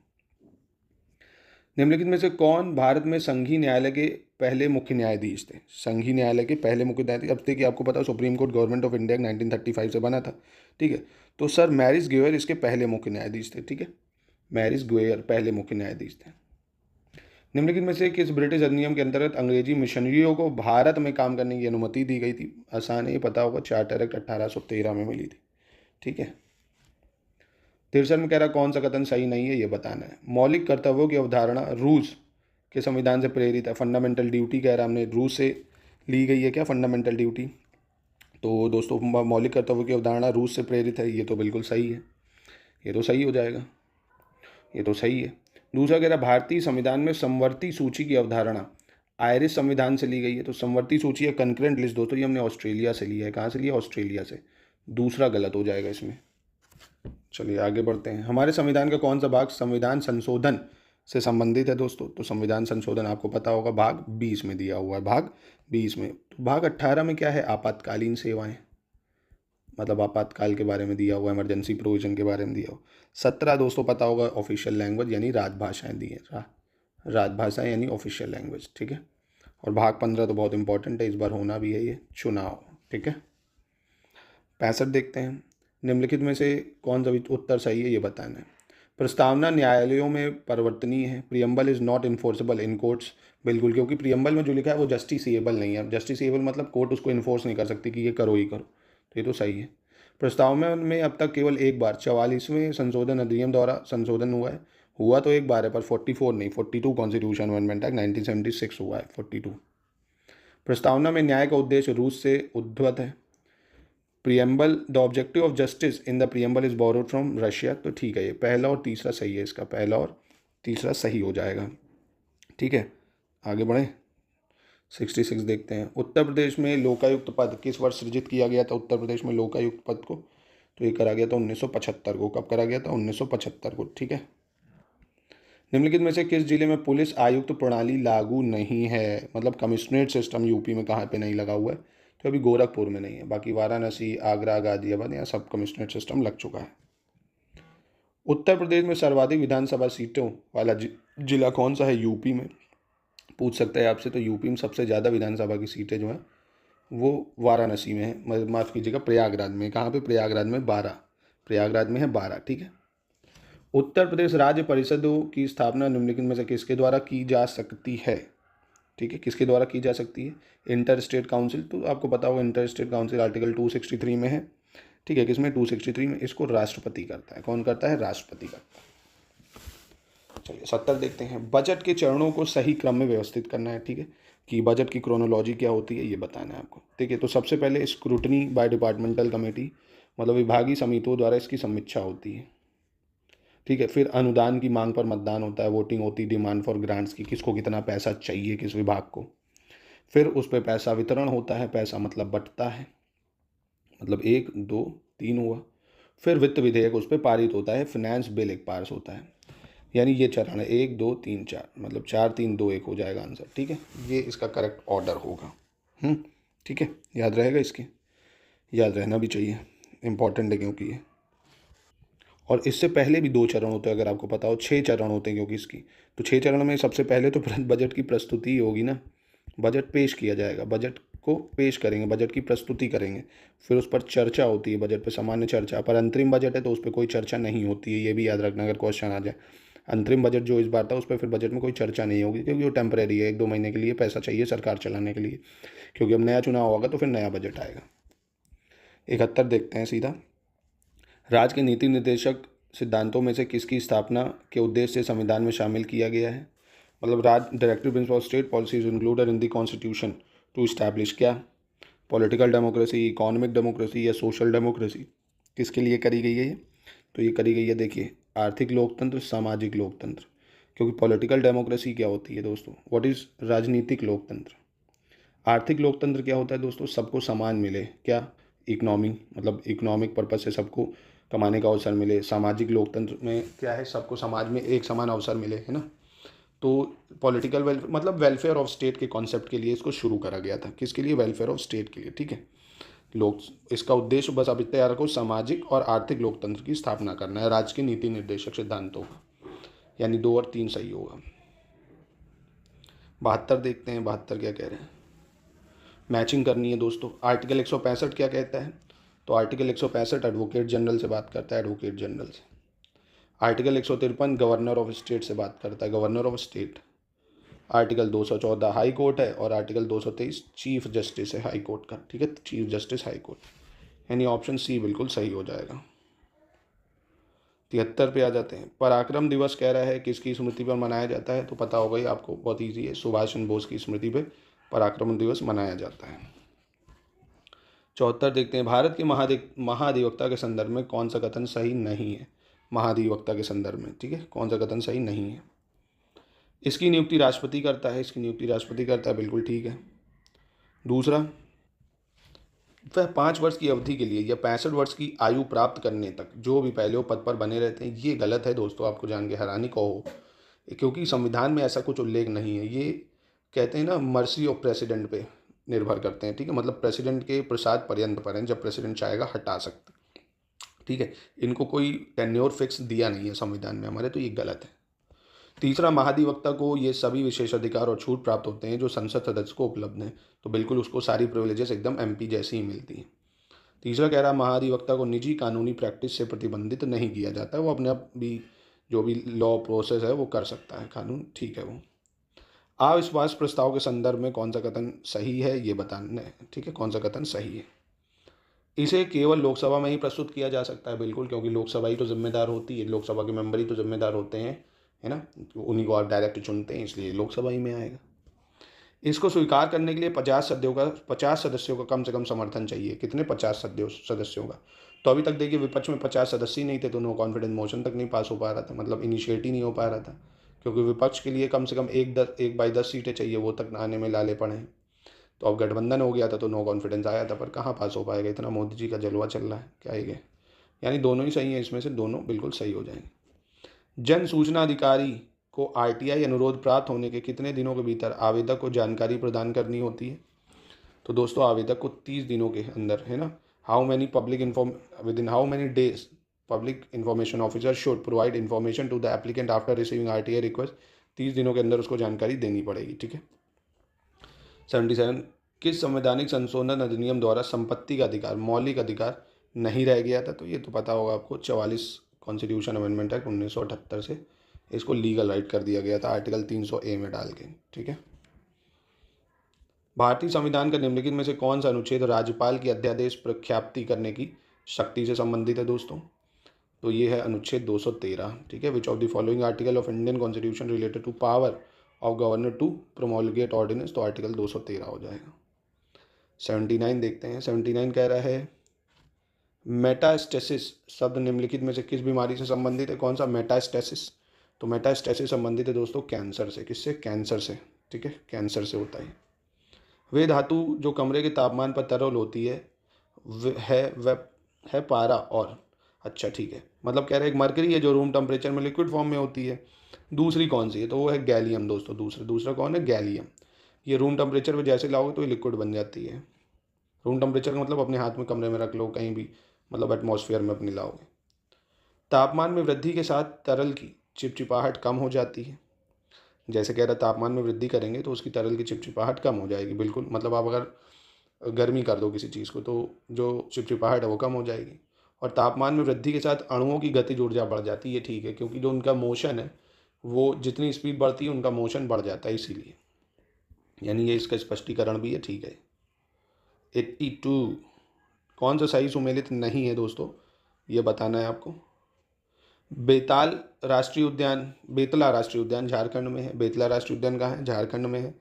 Speaker 2: निम्नलिखित में से कौन भारत में संघीय न्यायालय के पहले मुख्य न्यायाधीश थे, संघीय न्यायालय के पहले मुख्य न्यायाधीश, अब देखिए आपको पता है supreme court government of India 1935 से बना था, ठीक है। तो सर मैरिस ग्वेयर इसके पहले मुख्य न्यायाधीश थे, ठीक है, मैरिस ग्वेयर पहले मुख्य न्यायाधीश थे। निम्नलिखित में से किस ब्रिटिश अधिनियम के अंतर्गत अंग्रेजी मिशनरियों को भारत में काम करने की अनुमति दी गई थी, आसान है, पता होगा, चार्टर एक्ट 1813 में मिली थी, ठीक है। 63 में कह रहा कौन सा कथन सही नहीं है, ये बताना है। मौलिक कर्तव्यों की अवधारणा रूस के संविधान से प्रेरित है, फंडामेंटल ड्यूटी कह रहा हमने, रूस से ली गई है क्या फंडामेंटल ड्यूटी, तो दोस्तों मौलिक कर्तव्यों की अवधारणा रूस से प्रेरित है, ये तो बिल्कुल सही है, ये तो सही हो जाएगा, ये तो सही है। दूसरा कह रहा भारतीय संविधान में समवर्ती सूची की अवधारणा आयरिश संविधान से ली गई है। तो समवर्ती सूची या कंकरेंट लिस्ट दोस्तों ये हमने ऑस्ट्रेलिया से लिया है। कहाँ से लिया? ऑस्ट्रेलिया से। दूसरा गलत हो जाएगा इसमें। चलिए आगे बढ़ते हैं। हमारे संविधान का कौन सा भाग संविधान संशोधन से संबंधित है दोस्तों? तो संविधान संशोधन आपको पता होगा भाग 20 में दिया हुआ है। भाग 20 में। तो भाग 18 में क्या है? आपातकालीन सेवाएं, मतलब आपातकाल के बारे में दिया हुआ, इमरजेंसी प्रोविजन के बारे में दिया हुआ। 17 दोस्तों पता होगा ऑफिशियल लैंग्वेज यानी राजभाषाएं दी है। राजभाषा यानी ऑफिशियल लैंग्वेज, ठीक है। और भाग 15 तो बहुत इंपॉर्टेंट है, इस बार होना भी है ये, चुनाव, ठीक है। 65 देखते हैं। निम्नलिखित में से कौन सा उत्तर सही है ये बताना है। प्रस्तावना न्यायालयों में परिवर्तनीय है। Preamble is not enforceable in courts. बिल्कुल, क्योंकि प्रियम्बल में जो लिखा है वो जस्टिसेबल नहीं है। जस्टिसेबल मतलब कोर्ट उसको इन्फोर्स नहीं कर सकती कि ये करो ही करो, तो ये तो सही है। प्रस्तावना में अब तक केवल एक बार 44वें संशोधन अधिनियम द्वारा संशोधन हुआ तो एक बार है, पर 44 नहीं, 42 कॉन्स्टिट्यूशन अमेंडमेंट एक्ट 1976 हुआ है, 42। प्रस्तावना में न्याय का उद्देश्य रूस से उद्भूत है। Preamble the objective of justice in the preamble is borrowed from Russia. तो ठीक है, ये पहला और तीसरा सही है, इसका पहला और तीसरा सही हो जाएगा, ठीक है। आगे बढ़ें। 66 देखते हैं। उत्तर प्रदेश में लोकायुक्त पद किस वर्ष सृजित किया गया था? उत्तर प्रदेश में लोकायुक्त पद को तो ये करा गया था 1975 को। कब करा गया था? 1975 को, ठीक है। निम्नलिखित में से किस जिले में पुलिस आयुक्त प्रणाली लागू नहीं है? मतलब कमिश्नरेट सिस्टम यूपी में कहाँ पे नहीं लगा हुआ है? तो अभी गोरखपुर में नहीं है, बाकी वाराणसी, आगरा, गाजियाबाद यहाँ सब कमिश्नरेट सिस्टम लग चुका है। उत्तर प्रदेश में सर्वाधिक विधानसभा सीटों वाला जिला कौन सा है? यूपी में पूछ सकता है आपसे। तो यूपी में सबसे ज़्यादा विधानसभा की सीटें जो हैं वो वाराणसी में है, माफ़ कीजिएगा प्रयागराज में। कहाँ पे? प्रयागराज में 12, प्रयागराज में है 12, ठीक है। उत्तर प्रदेश राज्य परिषदों की स्थापना निम्नलिखित में से किसके द्वारा की जा सकती है? ठीक है, किसके द्वारा की जा सकती है? Inter state council. तो आपको पता होगा इंटर स्टेट काउंसिल आर्टिकल 263 में है, ठीक है। किसमें? 263 में। इसको राष्ट्रपति करता है। कौन करता है? राष्ट्रपति करता है। चलिए 70 देखते हैं। बजट के चरणों को सही क्रम में व्यवस्थित करना है, ठीक है, कि बजट की क्रोनोलॉजी क्या होती है ये बताना है आपको, ठीक है। तो सबसे पहले स्क्रूटनी बाय डिपार्टमेंटल कमेटी, मतलब विभागीय समितियों द्वारा इसकी समीक्षा होती है, ठीक है। फिर अनुदान की मांग पर मतदान होता है, वोटिंग होती है, डिमांड फॉर ग्रांट्स की, किसको कितना पैसा चाहिए किस विभाग को। फिर उस पर पैसा वितरण होता है, पैसा मतलब बंटता है, मतलब 1 2 3 हुआ। फिर वित्त विधेयक उस पर पारित होता है, फाइनेंस बिल एक पास होता है। यानी ये चरण है 1 2 3 4, मतलब 4 3 2 1 हो जाएगा आंसर, ठीक है। ये इसका करेक्ट ऑर्डर होगा, ठीक है। याद रहेगा, इसके याद रहना भी चाहिए, इंपॉर्टेंट है क्योंकि ये। और इससे पहले भी 2 चरण होते हैं, अगर आपको पता हो 6 चरण होते हैं क्योंकि इसकी। तो 6 चरण में सबसे पहले तो बजट की प्रस्तुति होगी ना, बजट पेश किया जाएगा, बजट को पेश करेंगे, बजट की प्रस्तुति करेंगे, फिर उस पर चर्चा होती है, बजट पर सामान्य चर्चा। पर अंतरिम बजट है तो उस पर कोई चर्चा नहीं होती है, ये भी याद रखना अगर क्वेश्चन आ जाए। अंतरिम बजट जो इस बार था उस पर फिर बजट में कोई चर्चा नहीं होगी, क्योंकि वो टेम्परेरी है, 1 2 महीने के लिए पैसा चाहिए सरकार चलाने के लिए, क्योंकि अब नया चुनाव होगा तो फिर नया बजट आएगा। 71 देखते हैं सीधा। राज्य के नीति निर्देशक सिद्धांतों में से किसकी स्थापना के उद्देश्य से संविधान में शामिल किया गया है? मतलब राज्य directive principle of state policies included in the constitution to establish क्या? पॉलिटिकल डेमोक्रेसी, इकोनॉमिक डेमोक्रेसी या सोशल डेमोक्रेसी? किसके लिए करी गई है ये? तो ये करी गई है, देखिए, आर्थिक लोकतंत्र, सामाजिक लोकतंत्र। क्योंकि पॉलिटिकल डेमोक्रेसी क्या होती है दोस्तों? व्हाट इज़ राजनीतिक लोकतंत्र। आर्थिक लोकतंत्र क्या होता है दोस्तों? सबको समान मिले, क्या? इकोनॉमी, मतलब इकोनॉमिक पर्पज से सबको कमाने का अवसर मिले। सामाजिक लोकतंत्र में क्या है? सबको समाज में एक समान अवसर मिले, है ना। तो पॉलिटिकल वेलफेयर मतलब वेलफेयर ऑफ स्टेट के कॉन्सेप्ट के लिए इसको शुरू करा गया था। किसके लिए? वेलफेयर ऑफ स्टेट के लिए, ठीक है। लोग इसका उद्देश्य बस आप इतना याद रखो, सामाजिक और आर्थिक लोकतंत्र की स्थापना करना है राज्य के नीति निर्देशक सिद्धांतों का, यानी 2 और 3 सही होगा। 72 देखते हैं, 72 क्या कह रहे हैं? मैचिंग करनी है दोस्तों। आर्टिकल 165 क्या कहता है? तो आर्टिकल 165 एडवोकेट जनरल से बात करता है, एडवोकेट जनरल से। आर्टिकल 153 गवर्नर ऑफ स्टेट से बात करता है, governor of state. Article 214 high court है और आर्टिकल 223 चीफ जस्टिस है हाई कोर्ट का, ठीक है, चीफ जस्टिस हाई कोर्ट। यानी ऑप्शन सी बिल्कुल सही हो जाएगा। 73 पे आ जाते हैं। पराक्रम दिवस कह रहा है किसकी स्मृति पर मनाया जाता है? तो पता होगा ही आपको, बहुत ईजी है, सुभाष चंद्र बोस की स्मृति पर पराक्रम दिवस मनाया जाता है। 74 देखते हैं। भारत के महाधिवक्ता के संदर्भ में कौन सा कथन सही नहीं है? महाधिवक्ता के संदर्भ में, ठीक है, कौन सा कथन सही नहीं है? इसकी नियुक्ति राष्ट्रपति करता है, इसकी नियुक्ति राष्ट्रपति करता है, बिल्कुल ठीक है। दूसरा, वह 5 वर्ष की अवधि के लिए या 65 वर्ष की आयु प्राप्त करने तक जो भी पहले वो पद पर बने रहते हैं। ये गलत है दोस्तों, आपको जान के हैरानी को हो, क्योंकि संविधान में ऐसा कुछ उल्लेख नहीं है। ये कहते हैं ना, मर्सी ऑफ प्रेसिडेंट पे निर्भर करते हैं, ठीक है, मतलब प्रेसिडेंट के प्रसाद पर्यंत पर हैं, जब प्रेसिडेंट चाहेगा हटा सकते हैं, ठीक है। इनको कोई टेन्योर फिक्स दिया नहीं है संविधान में हमारे, तो ये गलत है। तीसरा, महाधिवक्ता को ये सभी विशेषाधिकार और छूट प्राप्त होते हैं जो संसद सदस्य को उपलब्ध हैं, तो बिल्कुल उसको सारी प्रिविलेजेस एकदम एमपी जैसी ही मिलती हैं। तीसरा कह रहा, महाधिवक्ता को निजी कानूनी प्रैक्टिस से प्रतिबंधित नहीं किया जाता है, वो अपने आप भी जो भी लॉ प्रोसेस है वो कर सकता है, कानून ठीक है वो। अविश्वास प्रस्ताव के संदर्भ में कौन सा कथन सही है ये बताना है, ठीक है, कौन सा कथन सही है। इसे केवल लोकसभा में ही प्रस्तुत किया जा सकता है, बिल्कुल, क्योंकि लोकसभा ही तो जिम्मेदार होती है, लोकसभा के मेंबर ही तो जिम्मेदार होते हैं, है ना, उन्हीं को आप डायरेक्ट चुनते हैं, इसलिए लोकसभा ही में आएगा। इसको स्वीकार करने के लिए 50 सदस्यों का कम से कम समर्थन चाहिए। कितने? 50 सदस्यों का। तो अभी तक देखिए विपक्ष में 50 सदस्य ही नहीं थे, तो नो कॉन्फिडेंस मोशन तक नहीं पास हो पा रहा था, मतलब इनिशिएट ही नहीं हो पा रहा था, क्योंकि विपक्ष के लिए कम से कम 1/10 सीटें चाहिए, वो तक आने में लाले पड़े हैं। तो अब गठबंधन हो गया था तो नो कॉन्फिडेंस आया था, पर कहाँ पास हो पाएगा, इतना मोदी जी का जलवा चल रहा है, क्या ही है। यानी दोनों ही सही हैं, इसमें से दोनों बिल्कुल सही हो जाएंगे। जन सूचना अधिकारी को आरटीआई अनुरोध प्राप्त होने के कितने दिनों के भीतर आवेदक को जानकारी प्रदान करनी होती है? तो दोस्तों आवेदक को 30 दिनों के अंदर, है ना, within how many days public information officer should provide information to the applicant after receiving RTI request. 30 दिनों के अंदर उसको जानकारी देनी पड़ेगी, ठीक है। 77, किस संवैधानिक संशोधन अधिनियम द्वारा संपत्ति का अधिकार मौलिक अधिकार नहीं रह गया था? तो ये तो पता होगा आपको, 44 कॉन्स्टिट्यूशन अमेंडमेंट एक्ट 1978 से इसको लीगल राइट कर दिया गया था, आर्टिकल 300A में डाल के, ठीक है। भारतीय संविधान का निम्नलिखित में से कौन सा अनुच्छेद राज्यपाल की अध्यादेश प्रख्याप्ति करने की शक्ति से संबंधित है दोस्तों? तो ये है अनुच्छेद 213, ठीक है। Which of the following article of Indian constitution related to power of governor to promulgate ordinance? तो आर्टिकल 213 हो जाएगा। 79 देखते हैं। 79 कह रहा है मेटास्टेसिस शब्द निम्नलिखित में से किस बीमारी से संबंधित है? कौन सा मेटास्टेसिस? तो मेटास्टेसिस संबंधित है दोस्तों कैंसर से। किससे? कैंसर से, ठीक है, कैंसर से होता है। वे धातु जो कमरे के तापमान पर तरल होती है वह है पारा और, अच्छा ठीक है, मतलब कह रहे हैं एक मरकरी है जो रूम टेम्परेचर में लिक्विड फॉर्म में होती है। दूसरी कौन सी है? तो वो है गैलियम दोस्तों। दूसरा कौन है? गैलियम। ये रूम टेम्परेचर पर जैसे लाओगे तो ये लिक्विड बन जाती है। रूम टेम्परेचर का मतलब अपने हाथ में कमरे में रख लो, कहीं भी, मतलब एटमॉस्फेयर में अपनी लाओगे। तापमान में वृद्धि के साथ तरल की चिपचिपाहट कम हो जाती है। जैसे कह रहा तापमान में वृद्धि करेंगे तो उसकी तरल की चिपचिपाहट कम हो जाएगी, बिल्कुल, मतलब आप अगर गर्मी कर दो किसी चीज़ को तो जो चिपचिपाहट है वो कम हो जाएगी। और तापमान में वृद्धि के साथ अणुओं की गतिज ऊर्जा बढ़ जाती है, ठीक है, क्योंकि जो उनका मोशन है वो जितनी स्पीड बढ़ती है उनका मोशन बढ़ जाता है, इसीलिए, यानी ये इसका स्पष्टीकरण भी है, ठीक है। 82, कौन सा सही सुमेलित नहीं है दोस्तों, ये बताना है आपको। बेतला राष्ट्रीय उद्यान झारखंड में है। बेतला राष्ट्रीय उद्यान कहाँ है? झारखंड में है।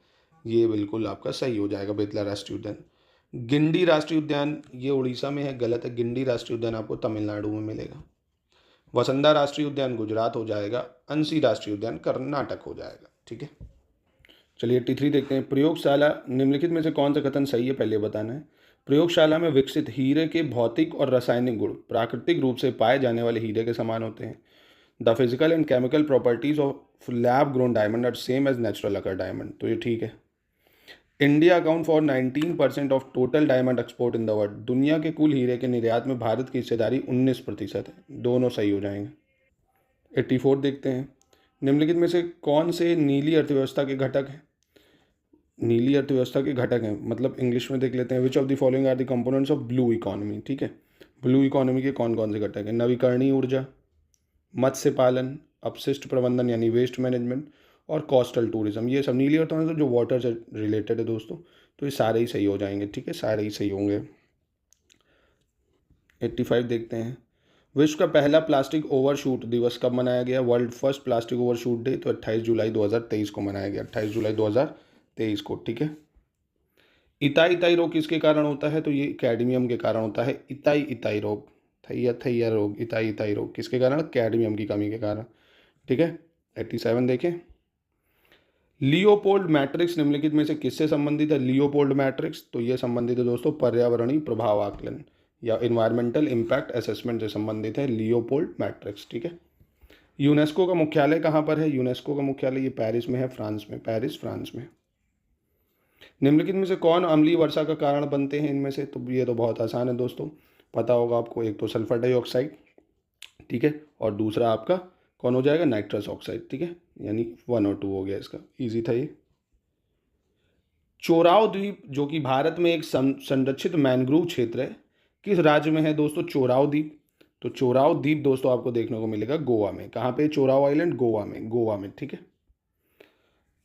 Speaker 2: ये बिल्कुल आपका सही हो जाएगा, बेतला राष्ट्रीय उद्यान। गिंडी राष्ट्रीय उद्यान ये उड़ीसा में है, गलत है। गिंडी राष्ट्रीय उद्यान आपको तमिलनाडु में मिलेगा। वसंदा राष्ट्रीय उद्यान गुजरात हो जाएगा। अंसी राष्ट्रीय उद्यान कर्नाटक हो जाएगा, ठीक है। चलिए 83 देखते हैं। प्रयोगशाला निम्नलिखित में से कौन सा कथन सही है, पहले बताना है। प्रयोगशाला में विकसित हीरे के भौतिक और रासायनिक गुण प्राकृतिक रूप से पाए जाने वाले हीरे के समान होते हैं। The physical and chemical properties of lab grown diamond are same as natural occur diamond, तो ये ठीक है। India account for 19% of total diamond export in the world, दुनिया के कुल हीरे के निर्यात में भारत की हिस्सेदारी 19% है, दोनों सही हो जाएंगे। 84 देखते हैं। निम्नलिखित में से कौन से नीली अर्थव्यवस्था के घटक हैं? नीली अर्थव्यवस्था के घटक हैं, मतलब इंग्लिश में देख लेते हैं। Which of the following are the components of blue economy, ठीक है। ब्लू इकोनॉमी के कौन कौन से घटक हैं? नवीकरणीय ऊर्जा, मत्स्य पालन, अपशिष्ट प्रबंधन यानी वेस्ट मैनेजमेंट, और कोस्टल टूरिज्म। ये सब नीली अर्थव्यवस्था जो वाटर से रिलेटेड है दोस्तों, तो ये सारे ही सही हो जाएंगे, ठीक है, सारे ही सही होंगे। 85 देखते हैं। विश्व का पहला प्लास्टिक ओवरशूट दिवस कब मनाया गया? World first plastic overshoot day तो 28 जुलाई 2023 को मनाया गया, 28 जुलाई 2023 को, ठीक है। इताई रोग किसके कारण होता है? तो ये कैडमियम के कारण होता है। इताई रोग, थैया रोग, इताई रोग किसके कारण? कैडमियम की कमी के कारण, ठीक है। 87 देखें। लियोपोल्ड मैट्रिक्स निम्नलिखित में से किससे संबंधित है? लियोपोल्ड मैट्रिक्स, तो ये संबंधित है दोस्तों पर्यावरणीय प्रभाव आकलन या इन्वायरमेंटल इम्पैक्ट असेसमेंट से संबंधित है लियोपोल्ड मैट्रिक्स, ठीक है। यूनेस्को का मुख्यालय कहाँ पर है? यूनेस्को का मुख्यालय ये पेरिस में है, फ्रांस में, पेरिस फ्रांस में। निम्नलिखित में से कौन अम्लीय वर्षा का कारण बनते हैं इनमें से? तो ये तो बहुत आसान है दोस्तों, पता होगा आपको। एक तो सल्फर डाइऑक्साइड, ठीक है, और दूसरा आपका कौन हो जाएगा? नाइट्रस ऑक्साइड, ठीक है, यानी 1 और 2 हो गया इसका, इजी था ये। चोराव द्वीप जो कि भारत में एक संरक्षित मैनग्रोव क्षेत्र है, किस राज्य में है दोस्तों चोराव द्वीप? तो चोराव द्वीप दोस्तों आपको देखने को मिलेगा गोवा में। कहाँ पे चोराव आइलैंड? गोवा में, गोवा में, ठीक है।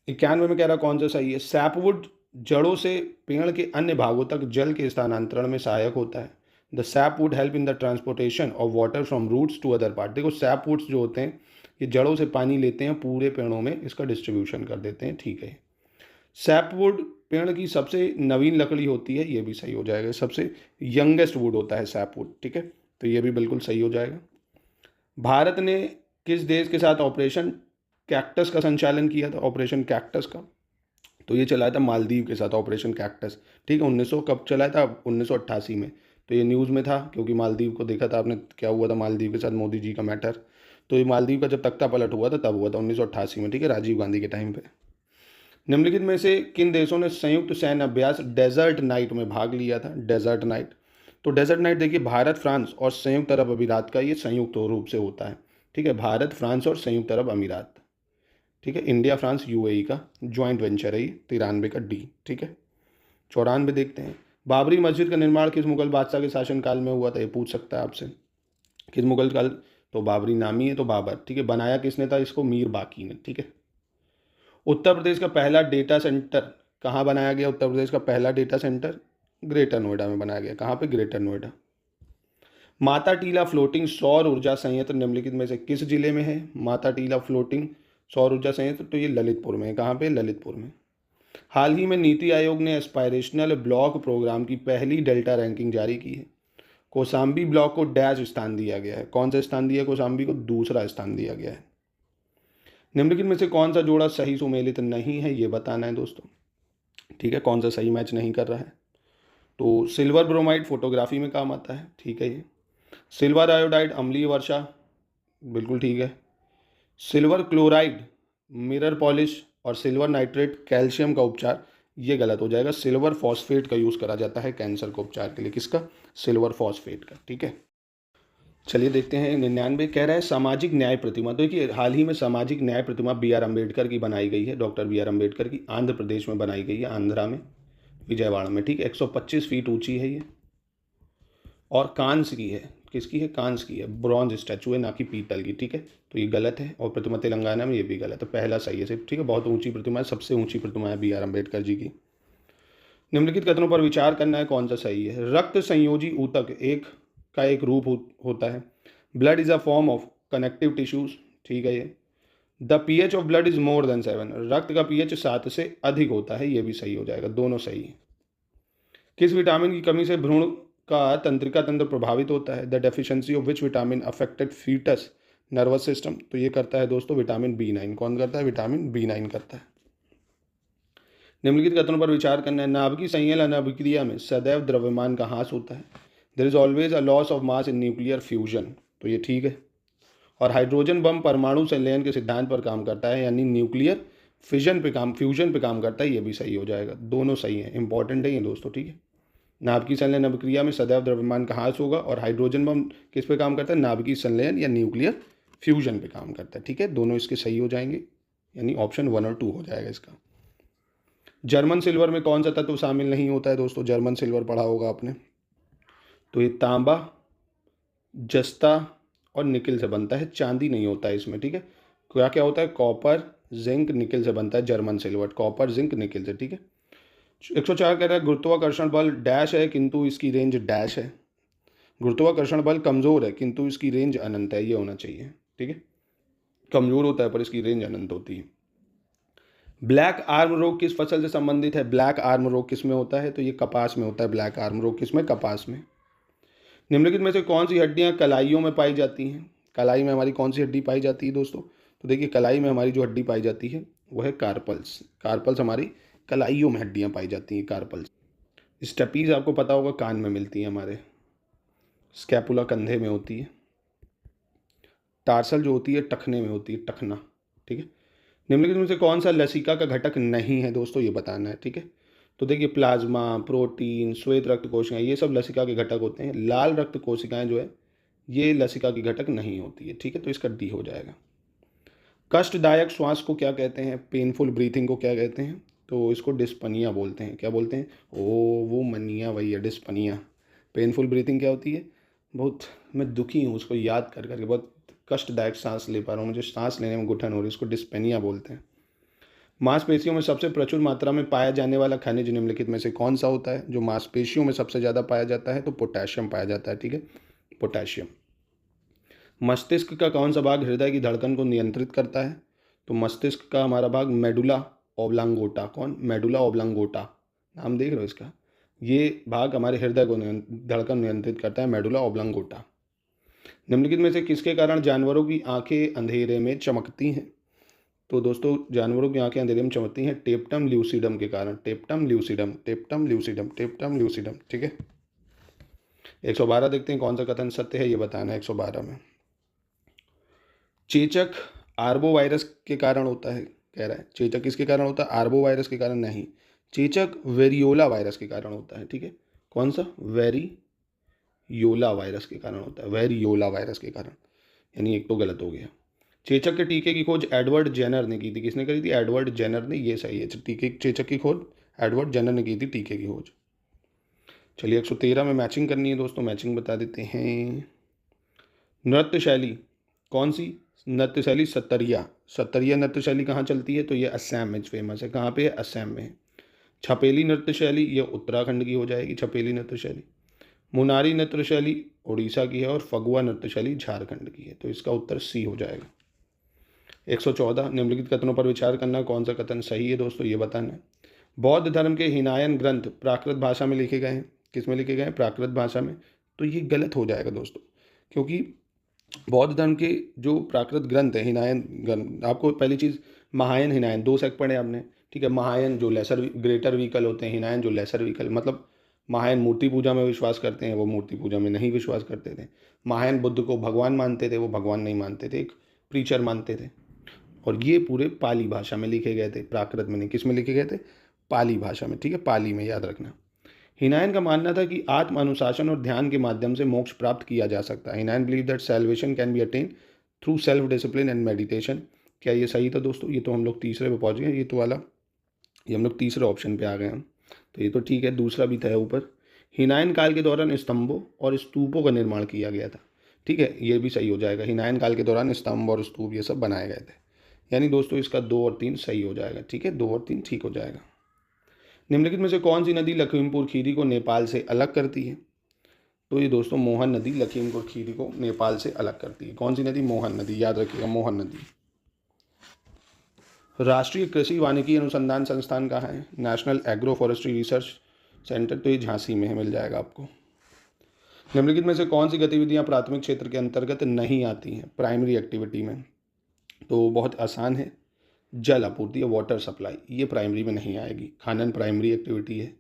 Speaker 2: 91 में कह रहा कौन सा सही है? सैपवुड जड़ों से पेड़ के अन्य भागों तक जल के स्थानांतरण में सहायक होता है। The sapwood help in the transportation of water from roots to other part. देखो सैपवुड्स जो होते हैं ये जड़ों से पानी लेते हैं, पूरे पेड़ों में इसका डिस्ट्रीब्यूशन कर देते हैं, ठीक है। सैपवुड पेड़ की सबसे नवीन लकड़ी होती है, ये भी सही हो जाएगा। सबसे यंगेस्ट वुड होता है सैपवुड, ठीक है, तो ये भी बिल्कुल सही हो जाएगा। भारत ने किस देश के साथ ऑपरेशन कैक्टस का संचालन किया था? ऑपरेशन कैक्टस का तो ये चलाया था मालदीव के साथ, ऑपरेशन कैक्टस, ठीक है। 1900 कब चलाया था? 1988 में। तो ये न्यूज़ में था क्योंकि मालदीव को देखा था आपने क्या हुआ था मालदीव के साथ, मोदी जी का मैटर। तो ये मालदीव का जब तख्ता पलट हुआ था तब हुआ था 1988 में, ठीक है, राजीव गांधी के टाइम पे। निम्नलिखित में से किन देशों ने संयुक्त सैन्य अभ्यास डेजर्ट नाइट में भाग लिया था? डेजर्ट नाइट, तो डेजर्ट नाइट देखिए भारत, फ्रांस और संयुक्त अरब अमीरात का ये संयुक्त रूप से होता है, ठीक है। भारत, फ्रांस और संयुक्त अरब अमीरात, ठीक है। इंडिया फ्रांस यूएई का ज्वाइंट वेंचर है ये। 93 का डी, ठीक है। 94 देखते हैं। बाबरी मस्जिद का निर्माण किस मुगल बादशाह के शासनकाल में हुआ था? ये पूछ सकता है आपसे, किस मुगल काल? तो बाबरी नामी है तो बाबर, ठीक है। बनाया किसने था इसको? मीर बाकी ने, ठीक है। उत्तर प्रदेश का पहला डेटा सेंटर कहाँ बनाया गया? उत्तर प्रदेश का पहला डेटा सेंटर ग्रेटर नोएडा में बनाया गया। कहाँ पे? ग्रेटर नोएडा। माता टीला फ्लोटिंग सौर ऊर्जा संयंत्र निम्नलिखित में से किस जिले में है? माता टीला फ्लोटिंग सौर ऊर्जा संयंत्र, तो ये ललितपुर में है। कहाँ पे? ललितपुर में। हाल ही में नीति आयोग ने एस्पायरेशनल ब्लॉक प्रोग्राम की पहली डेल्टा रैंकिंग जारी की है। कौशाम्बी ब्लॉक को डैश स्थान दिया गया है। कौन सा स्थान दिया कौशाम्बी को? दूसरा स्थान दिया गया है। निम्नलिखित में से कौन सा जोड़ा सही सुमेलित नहीं है, ये बताना है दोस्तों, ठीक है। कौन सा सही मैच नहीं कर रहा है? तो सिल्वर ब्रोमाइड फोटोग्राफी में काम आता है, ठीक है। ये सिल्वर आयोडाइड अम्लीय वर्षा, बिल्कुल ठीक है। सिल्वर क्लोराइड मिरर पॉलिश और सिल्वर नाइट्रेट कैल्शियम का उपचार, ये गलत हो जाएगा। सिल्वर फॉस्फेट का यूज़ करा जाता है कैंसर के उपचार के लिए। किसका? सिल्वर फॉस्फेट का, ठीक है। चलिए देखते हैं 99 कह रहा है सामाजिक न्याय प्रतिमा। तो देखिए हाल ही में सामाजिक न्याय प्रतिमा बी.आर. अम्बेडकर की बनाई गई है, डॉक्टर बी.आर. अम्बेडकर की, आंध्र प्रदेश में बनाई गई है, आंध्रा में, विजयवाड़ा में, ठीक है। 125 फीट ऊंची है ये और कांस की है। किसकी है? कांस की है, ब्रॉन्ज स्टैचू है, ना कि पीतल की, ठीक है। तो ये गलत है। और प्रतिमा तेलंगाना में, ये भी गलत है। पहला सही है सिर्फ, ठीक है। बहुत ऊंची प्रतिमा है, सबसे ऊंची प्रतिमा है बी.आर. अम्बेडकर जी की। निम्नलिखित कथनों पर विचार करना है कौन सा सही है। रक्त संयोजी ऊतक एक रूप होता है। Blood is a form of connective tissues, ठीक है। ये the pH of blood is more than 7, रक्त का पीएच 7 से अधिक होता है, ये भी सही हो जाएगा, दोनों सही है। किस विटामिन की कमी से भ्रूण का तंत्रिका तंत्र प्रभावित होता है? The deficiency of which vitamin affected foetus nervous system, तो ये करता है दोस्तों विटामिन B9। कौन करता है? विटामिन B9 करता है। निम्नलिखित कथनों पर विचार करना है। नाभिकीय संयल अभिक्रिया में सदैव द्रव्यमान का ह्रास होता है। There is always a loss of mass in nuclear fusion, तो ये ठीक है। और हाइड्रोजन बम परमाणु संलयन के सिद्धांत पर काम करता है, यानी न्यूक्लियर फ्यूजन पे काम करता है, ये भी सही हो जाएगा, दोनों सही हैं, इंपॉर्टेंट है ये दोस्तों, ठीक है। नाभिकीय संलयन अभिक्रिया में सदैव द्रव्यमान का ह्रास होगा। और हाइड्रोजन बम किस पे काम करता है? नाभिकीय संलयन या न्यूक्लियर फ्यूजन पे काम करता है, ठीक है। दोनों इसके सही हो जाएंगे, यानी ऑप्शन 1 और 2 हो जाएगा इसका। जर्मन सिल्वर में कौन सा तत्व शामिल नहीं होता है दोस्तों? जर्मन सिल्वर पढ़ा होगा आपने, तो ये तांबा, जस्ता और निकिल से बनता है, चांदी नहीं होता है इसमें, ठीक है। क्या क्या होता है? कॉपर, जिंक, निकिल से बनता है German silver, copper, zinc, nickel से, ठीक है। 104 कह रहा है गुरुत्वाकर्षण बल डैश है किंतु इसकी रेंज डैश है। गुरुत्वाकर्षण बल कमज़ोर है किंतु इसकी रेंज अनंत है, ये होना चाहिए, ठीक है। कमज़ोर होता है पर इसकी रेंज अनंत होती है। ब्लैक आर्म रोग किस फसल से संबंधित है? ब्लैक आर्म रोग किस में होता है? तो ये कपास में होता है। ब्लैक आर्म रोग किस में? कपास में। निम्नलिखित में से कौन सी हड्डियां कलाइयों में पाई जाती हैं? कलाई में हमारी कौन सी हड्डी पाई जाती है दोस्तों? तो देखिए कलाई में हमारी जो हड्डी पाई जाती है वो है कार्पल्स। कार्पल्स हमारी कलाइयों में हड्डियाँ पाई जाती हैं, कार्पल्स। स्टेपीज आपको पता होगा कान में मिलती हैं हमारे। स्कैपुला कंधे में होती है। टार्सल जो होती है टखने में होती है, टखना, ठीक है। निम्नलिखित में से कौन सा लसिका का घटक नहीं है दोस्तों, ये बताना है, ठीक है। तो देखिए प्लाज्मा, प्रोटीन, श्वेत रक्त कोशिकाएं, ये सब लसिका के घटक होते हैं। लाल रक्त कोशिकाएं जो है ये लसिका की घटक नहीं होती है, ठीक है। तो इसका डी हो जाएगा। कष्टदायक श्वास को क्या कहते हैं, पेनफुल ब्रीथिंग को क्या कहते हैं, तो इसको डिस्पनिया बोलते हैं। क्या बोलते हैं, ओ वो मनिया वही है, डिस्पनिया। पेनफुल ब्रीथिंग क्या होती है, बहुत मैं दुखी हूँ उसको याद कर करके, बहुत कष्टदायक सांस ले पा रहा हूँ, मुझे सांस लेने में घुटन हो रही है, इसको डिस्पेनिया बोलते हैं। मांसपेशियों में सबसे प्रचुर मात्रा में पाया जाने वाला खनिज निम्नलिखित में से कौन सा होता है। जो मांसपेशियों में सबसे ज़्यादा पाया जाता है तो पोटेशियम पाया जाता है, ठीक है, पोटेशियम। मस्तिष्क का कौन सा भाग हृदय की धड़कन को नियंत्रित करता है, तो मस्तिष्क का हमारा भाग मेडुला ओब्लांगोटा। कौन, मेडुला ओब्लांगोटा, नाम देख रहे हो इसका। ये भाग हमारे हृदय को धड़कन नियंत्रित करता है, मेडुला ओब्लांगोटा। निम्नलिखित में से किसके कारण जानवरों की आंखें अंधेरे में चमकती हैं, तो दोस्तों जानवरों की आंखें अंधेरे में चमकती हैं टेप्टम ल्यूसिडम के कारण। टेप्टम ल्यूसिडम, टेप्टम ल्यूसिडम, टेप्टम ल्यूसिडम, ठीक है। 112 देखते हैं कौन सा कथन सत्य है, ये बताना है 112 में। चेचक आर्बो वायरस के कारण होता है, कह रहा है चेचक किसके कारण होता है, आर्बो वायरस के कारण नहीं, चेचक वेरियोला वायरस के कारण होता है, ठीक है। कौन सा, वेरियोला वायरस के कारण होता है, वेरियोला वायरस के कारण, यानी एक तो गलत हो गया। चेचक के टीके की खोज एडवर्ड जेनर ने की थी। किसने करी थी, एडवर्ड जेनर ने, ये सही है। टीके चेचक की खोज एडवर्ड जेनर ने की थी, टीके की खोज। चलिए 113 में मैचिंग करनी है दोस्तों, मैचिंग बता देते हैं। नृत्य शैली कौन सी, नृत्य शैली सत्तरिया। सत्तरिया नृत्य शैली कहाँ चलती है, तो ये असम में फेमस है। कहाँ पे है, असम में है। छपेली नृत्य शैली ये उत्तराखंड की हो जाएगी, छपेली नृत्य शैली। मुनारी नृत्य शैली उड़ीसा की है और फगुआ नृत्य शैली झारखंड की है, तो इसका उत्तर सी हो जाएगा। 114 निम्नलिखित कथनों पर विचार करना, कौन सा कथन सही है दोस्तों, ये बताना है। बौद्ध धर्म के हिनायन ग्रंथ प्राकृत भाषा में लिखे गए हैं। किस में लिखे गए हैं, प्राकृत भाषा में। तो ये गलत हो जाएगा दोस्तों, क्योंकि बौद्ध धर्म के जो प्राकृत ग्रंथ है, हिनायन ग्रंथ, आपको पहली चीज़ महायान हिनायन 2 सेक्ट पढ़े आपने, ठीक है। महायान जो लेसर ग्रेटर व्हीकल होते हैं, हिनायन जो लेसर व्हीकल, मतलब महायान मूर्ति पूजा में विश्वास करते हैं, वो मूर्ति पूजा में नहीं विश्वास करते थे। महायान बुद्ध को भगवान मानते थे, वो भगवान नहीं मानते थे, एक प्रीचर मानते थे। और ये पूरे पाली भाषा में लिखे गए थे, प्राकृत में नहीं। किस में लिखे गए थे, पाली भाषा में, ठीक है, पाली में, याद रखना। हिनायन का मानना था कि आत्म अनुशासन और ध्यान के माध्यम से मोक्ष प्राप्त किया जा सकता है। Hinayana believe that salvation can be attain through self discipline and meditation. क्या ये सही था दोस्तों, ये तो हम लोग तीसरे पे पहुंच गए, ये तो वाला, ये हम लोग तीसरे ऑप्शन पे आ गए हम, तो ये तो ठीक है। दूसरा भी था ऊपर, हिनायन काल के दौरान स्तंभों और स्तूपों का निर्माण किया गया था, ठीक है, ये भी सही हो जाएगा। हिनायन काल के दौरान स्तंभ और स्तूप ये सब बनाए गए थे, यानी दोस्तों इसका 2 और 3 सही हो जाएगा, ठीक है, 2 और 3 ठीक हो जाएगा। निम्नलिखित में से कौन सी नदी लखीमपुर खीरी को नेपाल से अलग करती है, तो ये दोस्तों मोहन नदी लखीमपुर खीरी को नेपाल से अलग करती है। कौन सी नदी, मोहन नदी, याद रखिएगा, मोहन नदी। राष्ट्रीय कृषि वानिकी अनुसंधान संस्थान कहाँ है, national agro forestry research centre, तो ये झांसी में है, मिल जाएगा आपको। निम्नलिखित में से कौन सी गतिविधियाँ प्राथमिक क्षेत्र के अंतर्गत नहीं आती हैं प्राइमरी एक्टिविटी में, तो बहुत आसान है, जल आपूर्ति या वाटर सप्लाई, ये प्राइमरी में नहीं आएगी। खनन प्राइमरी एक्टिविटी है,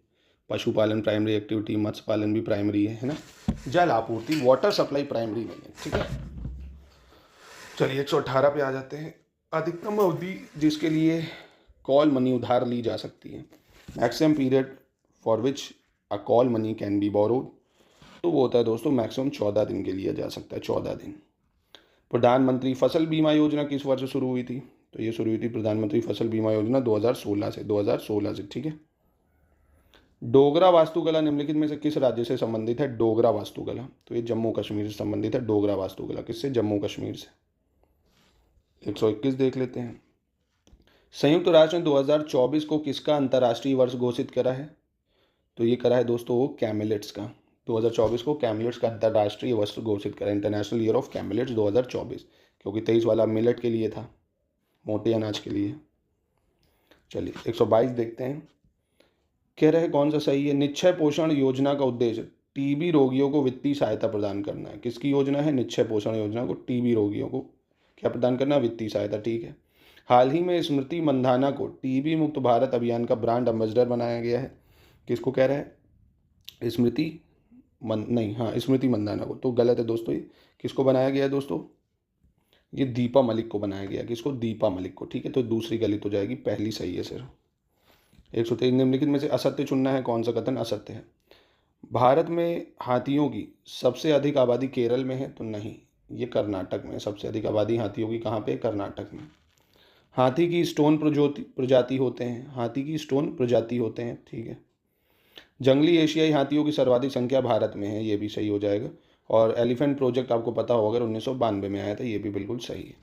Speaker 2: पशुपालन प्राइमरी एक्टिविटी, मत्स्य पालन भी प्राइमरी है ना। जल आपूर्ति, वाटर सप्लाई प्राइमरी नहीं है, ठीक है। चलिए 118 पे आ जाते हैं। अधिकतम अवधि जिसके लिए कॉल मनी उधार ली जा सकती है, maximum period for which a call money can be borrowed, तो वो होता है दोस्तों मैक्सिमम 14 दिन के लिए जा सकता है, 14 दिन। प्रधानमंत्री फसल बीमा योजना किस वर्ष शुरू हुई थी, तो ये शुरू हुई थी प्रधानमंत्री फसल बीमा योजना 2016 से, 2016 से, ठीक है। डोगरा वास्तुकला निम्नलिखित में से किस राज्य से संबंधित है, डोगरा वास्तुकला, तो ये जम्मू कश्मीर से संबंधित है। डोगरा वास्तुकला किससे, जम्मू कश्मीर से। 121 देख लेते हैं। संयुक्त राष्ट्र ने 2024 को किसका अंतर्राष्ट्रीय वर्ष घोषित करा है, तो ये करा है दोस्तों कैमिलेट्स का। 2024 को कैमिलेट्स का अंतर्राष्ट्रीय वर्ष घोषित करा, इंटरनेशनल ईयर ऑफ कैमिलेट्स 2024, क्योंकि 23 वाला मिलेट के लिए था, मोटे अनाज के लिए। चलिए 122 देखते हैं। कह रहे कौन सा सही है, निश्चय पोषण योजना का उद्देश्य टीबी रोगियों को वित्तीय सहायता प्रदान करना है। किसकी योजना है, निश्चय पोषण योजना को टीबी रोगियों को क्या प्रदान करना है, वित्तीय सहायता, ठीक है। हाल ही में स्मृति मंधाना को टीबी मुक्त भारत अभियान का ब्रांड एम्बेसडर बनाया गया है। किसको कह रहा है? स्मृति मंधाना को, तो गलत है दोस्तों। ये किसको बनाया गया है दोस्तों? ये दीपा मलिक को बनाया गया। किसको? दीपा मलिक को। ठीक है, तो दूसरी गलत हो जाएगी, पहली सही है सिर्फ। 123 निम्नलिखित में से असत्य चुनना है। कौन सा कथन असत्य है? भारत में हाथियों की सबसे अधिक आबादी केरल में है, तो नहीं, ये कर्नाटक में। सबसे अधिक आबादी हाथियों की कहाँ पे? कर्नाटक में। हाथी की स्टोन प्रजाति होते हैं। हाथी की स्टोन प्रजाति होते हैं। ठीक है। जंगली एशियाई हाथियों की सर्वाधिक संख्या भारत में है, ये भी सही हो जाएगा। और एलिफेंट प्रोजेक्ट आपको पता होगा, अगर 1992 में आया था, ये भी बिल्कुल सही है।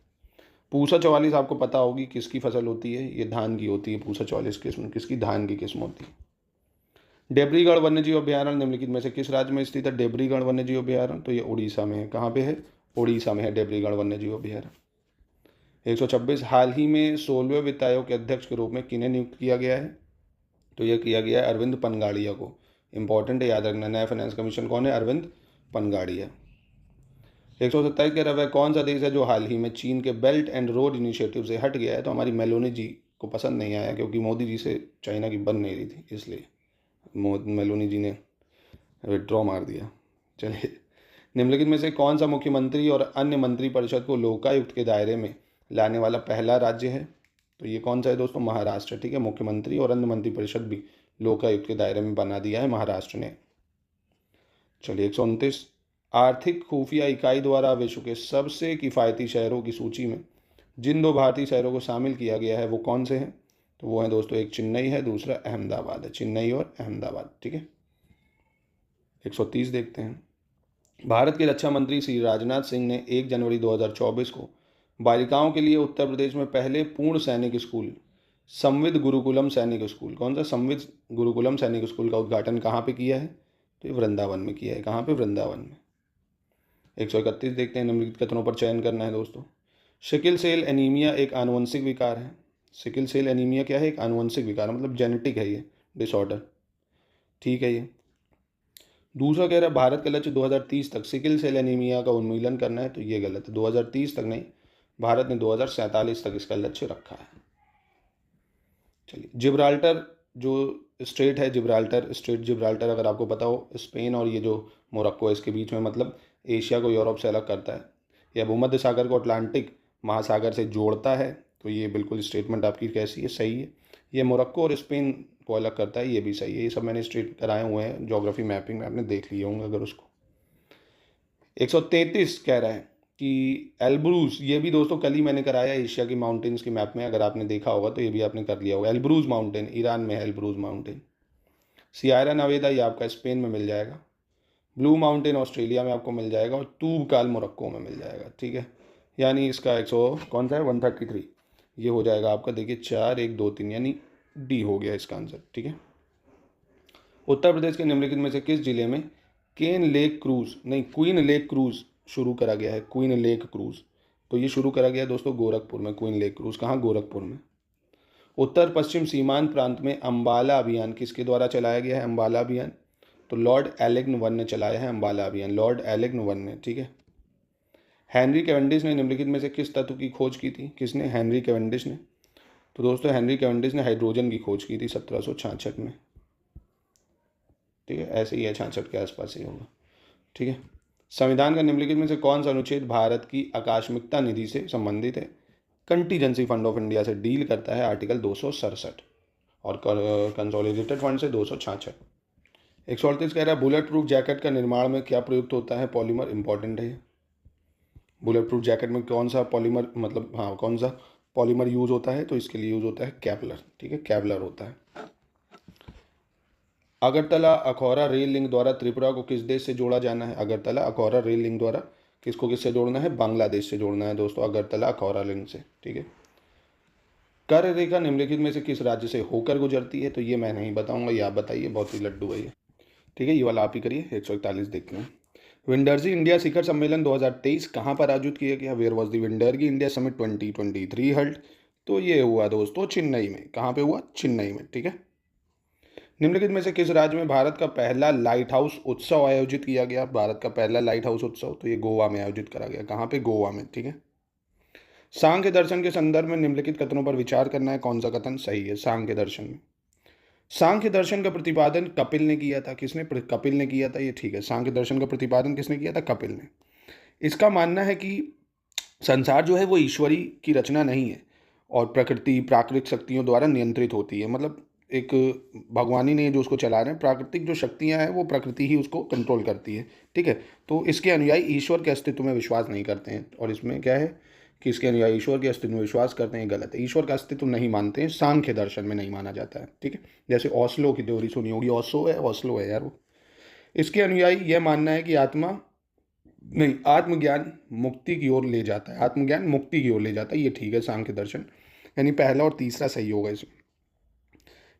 Speaker 2: पूसा 44 आपको पता होगी किसकी फसल होती है? ये धान की होती है। पूसा 44 किस्म किसकी? धान की किस्म होती है। डेब्रीगढ़ वन्यजीव अभ्यारण्य निम्नलिखित में से किस राज्य में स्थित है? डेब्रीगढ़ वन्यजीव अभ्यारण्य, तो ये उड़ीसा में है। कहाँ पे है? उड़ीसा में है डेब्रीगढ़ वन्यजीव अभ्यारण्य। 126 हाल ही में 16वें वित्त आयोग के अध्यक्ष के रूप में किन्हें नियुक्त किया गया है? तो यह किया गया है अरविंद पनगाड़िया को। इंपॉर्टेंट है, याद रखना। नया फाइनेंस कमीशन कौन है? अरविंद पनगाड़िया। 127 कह रहा है, कौन सा देश है जो हाल ही में चीन के बेल्ट एंड रोड इनिशिएटिव से हट गया है? तो हमारी मेलोनी जी को पसंद नहीं आया, क्योंकि मोदी जी से चाइना की बन नहीं रही थी, इसलिए मेलोनी जी ने विड्रॉ मार दिया। चलिए, निम्नलिखित में से कौन सा मुख्यमंत्री और अन्य मंत्रिपरिषद को लोकायुक्त के दायरे में लाने वाला पहला राज्य है? तो ये कौन सा है दोस्तों? महाराष्ट्र। ठीक है, मुख्यमंत्री और अन्य मंत्रिपरिषद भी लोकायुक्त के दायरे में बना दिया है महाराष्ट्र ने। चलिए, 129 आर्थिक खुफिया इकाई द्वारा विश्व के सबसे किफ़ायती शहरों की सूची में जिन 2 भारतीय शहरों को शामिल किया गया है वो कौन से हैं? तो वो है दोस्तों, एक चेन्नई है, दूसरा अहमदाबाद है। चेन्नई और अहमदाबाद। ठीक है। 130 देखते हैं। भारत के रक्षा मंत्री श्री राजनाथ सिंह ने 1 जनवरी 2024 को बालिकाओं के लिए उत्तर प्रदेश में पहले पूर्ण सैनिक स्कूल संविद गुरुकुलम सैनिक स्कूल, कौन सा? संविद गुरुकुलम सैनिक स्कूल का उद्घाटन कहाँ पे किया है? तो ये वृंदावन में किया है। कहाँ पे? वृंदावन में। 131 देखते हैं। निम्नलिखित कथनों पर चयन करना है दोस्तों। सिकिल सेल एनीमिया एक आनुवंशिक विकार है। सिकिल सेल एनीमिया क्या है? एक आनुवंशिक विकार, मतलब जेनेटिक है ये डिसऑर्डर। ठीक है। ये दूसरा कह रहा है, भारत का लक्ष्य 2030 तक सिकिल सेल एनीमिया का उन्मूलन करना है, तो ये गलत है। 2030 तक नहीं, भारत ने 2047 तक इसका लक्ष्य रखा है। चलिए, जिब्राल्टर जो स्ट्रेट है, जिब्राल्टर अगर आपको पता हो, स्पेन और ये जो मोरक्को है इसके बीच में, मतलब एशिया को यूरोप से अलग करता है। यह भूमध्य सागर को अटलांटिक महासागर से जोड़ता है, तो ये बिल्कुल स्टेटमेंट आपकी कैसी है? सही है। ये मोरक्को और स्पेन को अलग करता है, ये भी सही है। ये सब मैंने स्ट्रेट कराए हुए हैं ज्योग्राफी मैपिंग में, आपने देख लिए होंगे अगर उसको। 133 कह रहा है कि एल्ब्रूज, ये भी दोस्तों कल ही मैंने कराया एशिया की माउंटेन्स की मैप में, अगर आपने देखा होगा तो ये भी आपने कर लिया होगा। एल्ब्रूज माउंटेन ईरान में है। Elburz mountain. सियरा नेवादा ये आपका स्पेन में मिल जाएगा। ब्लू माउंटेन ऑस्ट्रेलिया में आपको मिल जाएगा, और तूबकाल मोरक्को में मिल जाएगा। ठीक है, यानी इसका 100 कौन सा है? 133 ये हो जाएगा आपका। देखिए 4 1 2 3, यानी डी हो गया इसका आंसर। ठीक है। उत्तर प्रदेश के निम्नलिखित में से किस जिले में क्वीन लेक क्रूज शुरू करा गया है? क्वीन लेक क्रूज, तो ये शुरू करा गया है दोस्तों गोरखपुर में। क्वीन लेक क्रूज कहाँ? गोरखपुर में। उत्तर पश्चिम सीमांत प्रांत में अम्बाला अभियान किसके द्वारा चलाया गया है? अम्बाला अभियान, तो लॉर्ड एलेग्न वन ने चलाया है अम्बाला अभियान। लॉर्ड एलेग्न वन ने। ठीक है। हेनरी कैवेंडिश ने निम्नलिखित में से किस तत्व की खोज की थी? किसने? हेनरी कैवेंडिश ने। तो दोस्तों हेनरी कैवेंडिश ने हाइड्रोजन की खोज की थी 1766 में। ठीक है, ऐसे ही है, 66 के आसपास ही होगा। ठीक है। संविधान का निम्नलिखित में से कौन सा अनुच्छेद भारत की आकस्मिकता निधि से संबंधित है? कंटीजेंसी फंड ऑफ इंडिया से डील करता है आर्टिकल 267, और कंसोलिडेटेड फंड से 266। 138 कह रहा है, बुलेट प्रूफ जैकेट का निर्माण में क्या प्रयुक्त होता है? पॉलीमर। इंपॉर्टेंट है। बुलेट प्रूफ जैकेट में कौन सा पॉलीमर, मतलब हाँ कौन सा पॉलीमर यूज होता है? तो इसके लिए यूज होता है केवलर। ठीक है, केवलर होता है। अगरतला अखौरा रेल लिंक द्वारा त्रिपुरा को किस देश से जोड़ा जाना है? अगरतला अखौरा रेल लिंक द्वारा किससे जोड़ना है? बांग्लादेश से जोड़ना है दोस्तों, अगरतला अखौरा लिंक से। ठीक है। कर रेखा निम्नलिखित में से किस राज्य से होकर गुजरती है? तो ये मैं नहीं बताऊंगा, ये आप बताइए, बहुत ही लड्डू है ये। ठीक है, ये वाला आप ही करिए। 141 देखते हैं। विंडरजी इंडिया शिखर सम्मेलन 2023 कहाँ पर आयोजित किया गया? Where was the Windergy India summit 2023 held? तो ये हुआ दोस्तों चेन्नई में। कहाँ पे हुआ? चेन्नई में। ठीक है। निम्नलिखित में से किस राज्य में भारत का पहला लाइट हाउस उत्सव आयोजित किया गया? भारत का पहला लाइट हाउस उत्सव, तो ये गोवा में आयोजित करा गया। कहाँ पे? गोवा में। ठीक है। सांख्य दर्शन के संदर्भ में निम्नलिखित कथनों पर विचार करना है, कौन सा कथन सही है। सांख्य दर्शन में, सांख्य दर्शन का प्रतिपादन कपिल ने किया था। किसने? कपिल ने किया था, ये ठीक है। सांख्य दर्शन का प्रतिपादन किसने किया था? कपिल ने। इसका मानना है कि संसार जो है वो ईश्वरी की रचना नहीं है और प्रकृति प्राकृतिक शक्तियों द्वारा नियंत्रित होती है। मतलब एक भगवानी ने जो उसको चला रहे हैं, प्राकृतिक जो शक्तियां हैं वो प्रकृति ही उसको कंट्रोल करती है, ठीक है। तो इसके अनुयायी ईश्वर के अस्तित्व में विश्वास नहीं करते हैं, और इसमें क्या है कि इसके अनुयायी ईश्वर के अस्तित्व में विश्वास करते हैं, गलत है। ईश्वर का अस्तित्व नहीं मानते हैं, सांख्य दर्शन में नहीं माना जाता है, ठीक है। जैसे ओस्लो की थ्योरी सुनी होगी, ओस्लो है यार वो। इसके अनुयायी यह मानना है कि आत्मज्ञान मुक्ति की ओर ले जाता है, आत्मज्ञान मुक्ति की ओर ले जाता है, ये ठीक है सांख्य दर्शन। यानी पहला और तीसरा सही होगा इसमें।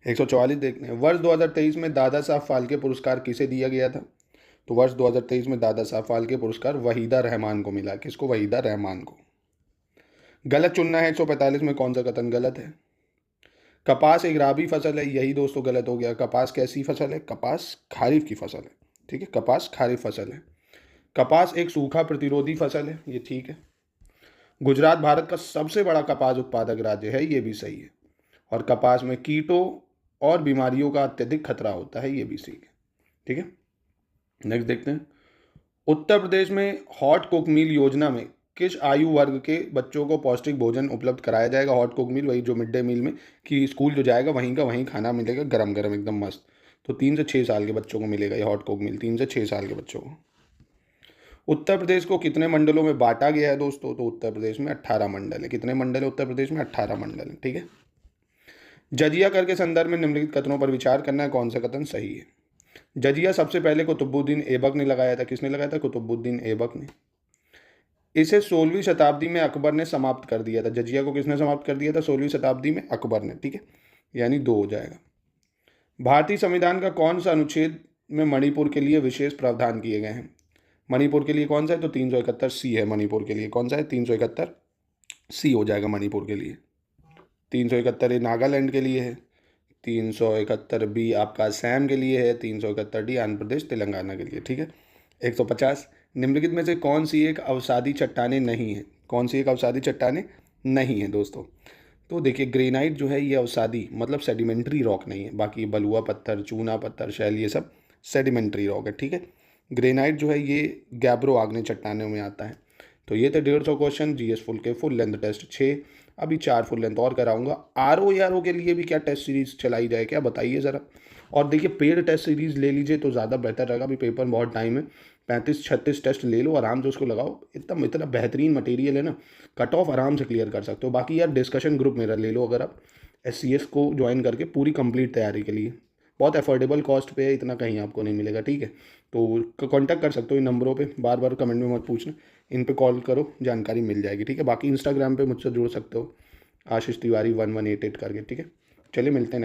Speaker 2: 144 देखते हैं। वर्ष 2023 में दादा साहब फाल्के पुरस्कार किसे दिया गया था? तो वर्ष 2023 में दादा साहब फाल्के पुरस्कार वहीदा रहमान को मिला। किसको? वहीदा रहमान को। गलत चुनना है 145 में, कौन सा कथन गलत है? कपास एक राबी फसल है, यही दोस्तों गलत हो गया। कपास कैसी फसल है? कपास खारिफ की फसल है, ठीक है। कपास खारिफ फसल है। कपास एक सूखा प्रतिरोधी फसल है, ये ठीक है। गुजरात भारत का सबसे बड़ा कपास उत्पादक राज्य है, ये भी सही है। और कपास में कीटों और बीमारियों का अत्यधिक खतरा होता है, ये भी सही है, ठीक है। नेक्स्ट देखते हैं। उत्तर प्रदेश में हॉट कुक मील योजना में किस आयु वर्ग के बच्चों को पौष्टिक भोजन उपलब्ध कराया जाएगा? हॉट कुक मील वही जो मिड डे मील में कि स्कूल जो जाएगा वहीं का वहीं खाना मिलेगा, गरम गरम एकदम मस्त। तो 3 से 6 साल के बच्चों को मिलेगा ये हॉट कुक मील, 3 से 6 साल के बच्चों को। उत्तर प्रदेश को कितने मंडलों में बांटा गया है दोस्तों? तो उत्तर प्रदेश में 18 मंडल है। कितने मंडल है उत्तर प्रदेश में? 18 मंडल है, ठीक है। जजिया कर के संदर्भ में निम्नलिखित कथनों पर विचार करना है, कौन सा कथन सही है। जजिया सबसे पहले कुतुबुद्दीन ऐबक ने लगाया था। किसने लगाया था? कुतुबुद्दीन ऐबक ने। इसे 16वीं शताब्दी में अकबर ने समाप्त कर दिया था। जजिया को किसने समाप्त कर दिया था? 16वीं शताब्दी में अकबर ने, ठीक है। यानी 2 हो जाएगा। भारतीय संविधान का कौन सा अनुच्छेद में मणिपुर के लिए विशेष प्रावधान किए गए हैं? मणिपुर के लिए कौन सा है? तो 371 सी है मणिपुर के लिए। कौन सा है? 371 सी हो जाएगा मणिपुर के लिए। 371 ए नागालैंड के लिए है, 371 बी आपका असम के लिए है, 371 डी आंध्र प्रदेश तेलंगाना के लिए, ठीक है। 150 निम्नलिखित में से कौन सी एक अवसादी चट्टानें नहीं है? कौन सी एक अवसादी चट्टानें नहीं है दोस्तों? तो देखिए ग्रेनाइट जो है ये अवसादी मतलब सेडिमेंट्री रॉक नहीं है। बाकी बलुआ पत्थर, चूना पत्थर, शैल ये सब सेडिमेंट्री रॉक है, ठीक है। ग्रेनाइट जो है ये गैब्रो आग्नेय चट्टानों में आता है। तो ये थे 150 क्वेश्चन जीएस फुल के फुल लेंथ टेस्ट 6। अभी 4 फुल लेंथ और कराऊंगा। आरओ के लिए भी क्या टेस्ट सीरीज चलाई जाए, क्या बताइए ज़रा। और देखिए पेड टेस्ट सीरीज ले लीजिए तो ज़्यादा बेहतर रहेगा। अभी पेपर में बहुत टाइम है, 35-36 टेस्ट ले लो, आराम से उसको लगाओ। इतना बेहतरीन मटेरियल है ना, कट ऑफ आराम से क्लियर कर सकते हो। बाकी यार डिस्कशन ग्रुप मेरा ले लो अगर आप SCS को ज्वाइन करके पूरी कंप्लीट तैयारी के लिए। बहुत अफोर्डेबल कॉस्ट पे है, इतना कहीं आपको नहीं मिलेगा, ठीक है। तो कांटेक्ट कर सकते हो इन नंबरों पे, बार बार कमेंट में मत पूछना, इन पे कॉल करो, जानकारी मिल जाएगी, ठीक है। बाकी इंस्टाग्राम पे मुझसे जुड़ सकते हो, आशीष तिवारी 1188 करके, ठीक है। चलिए मिलते हैं।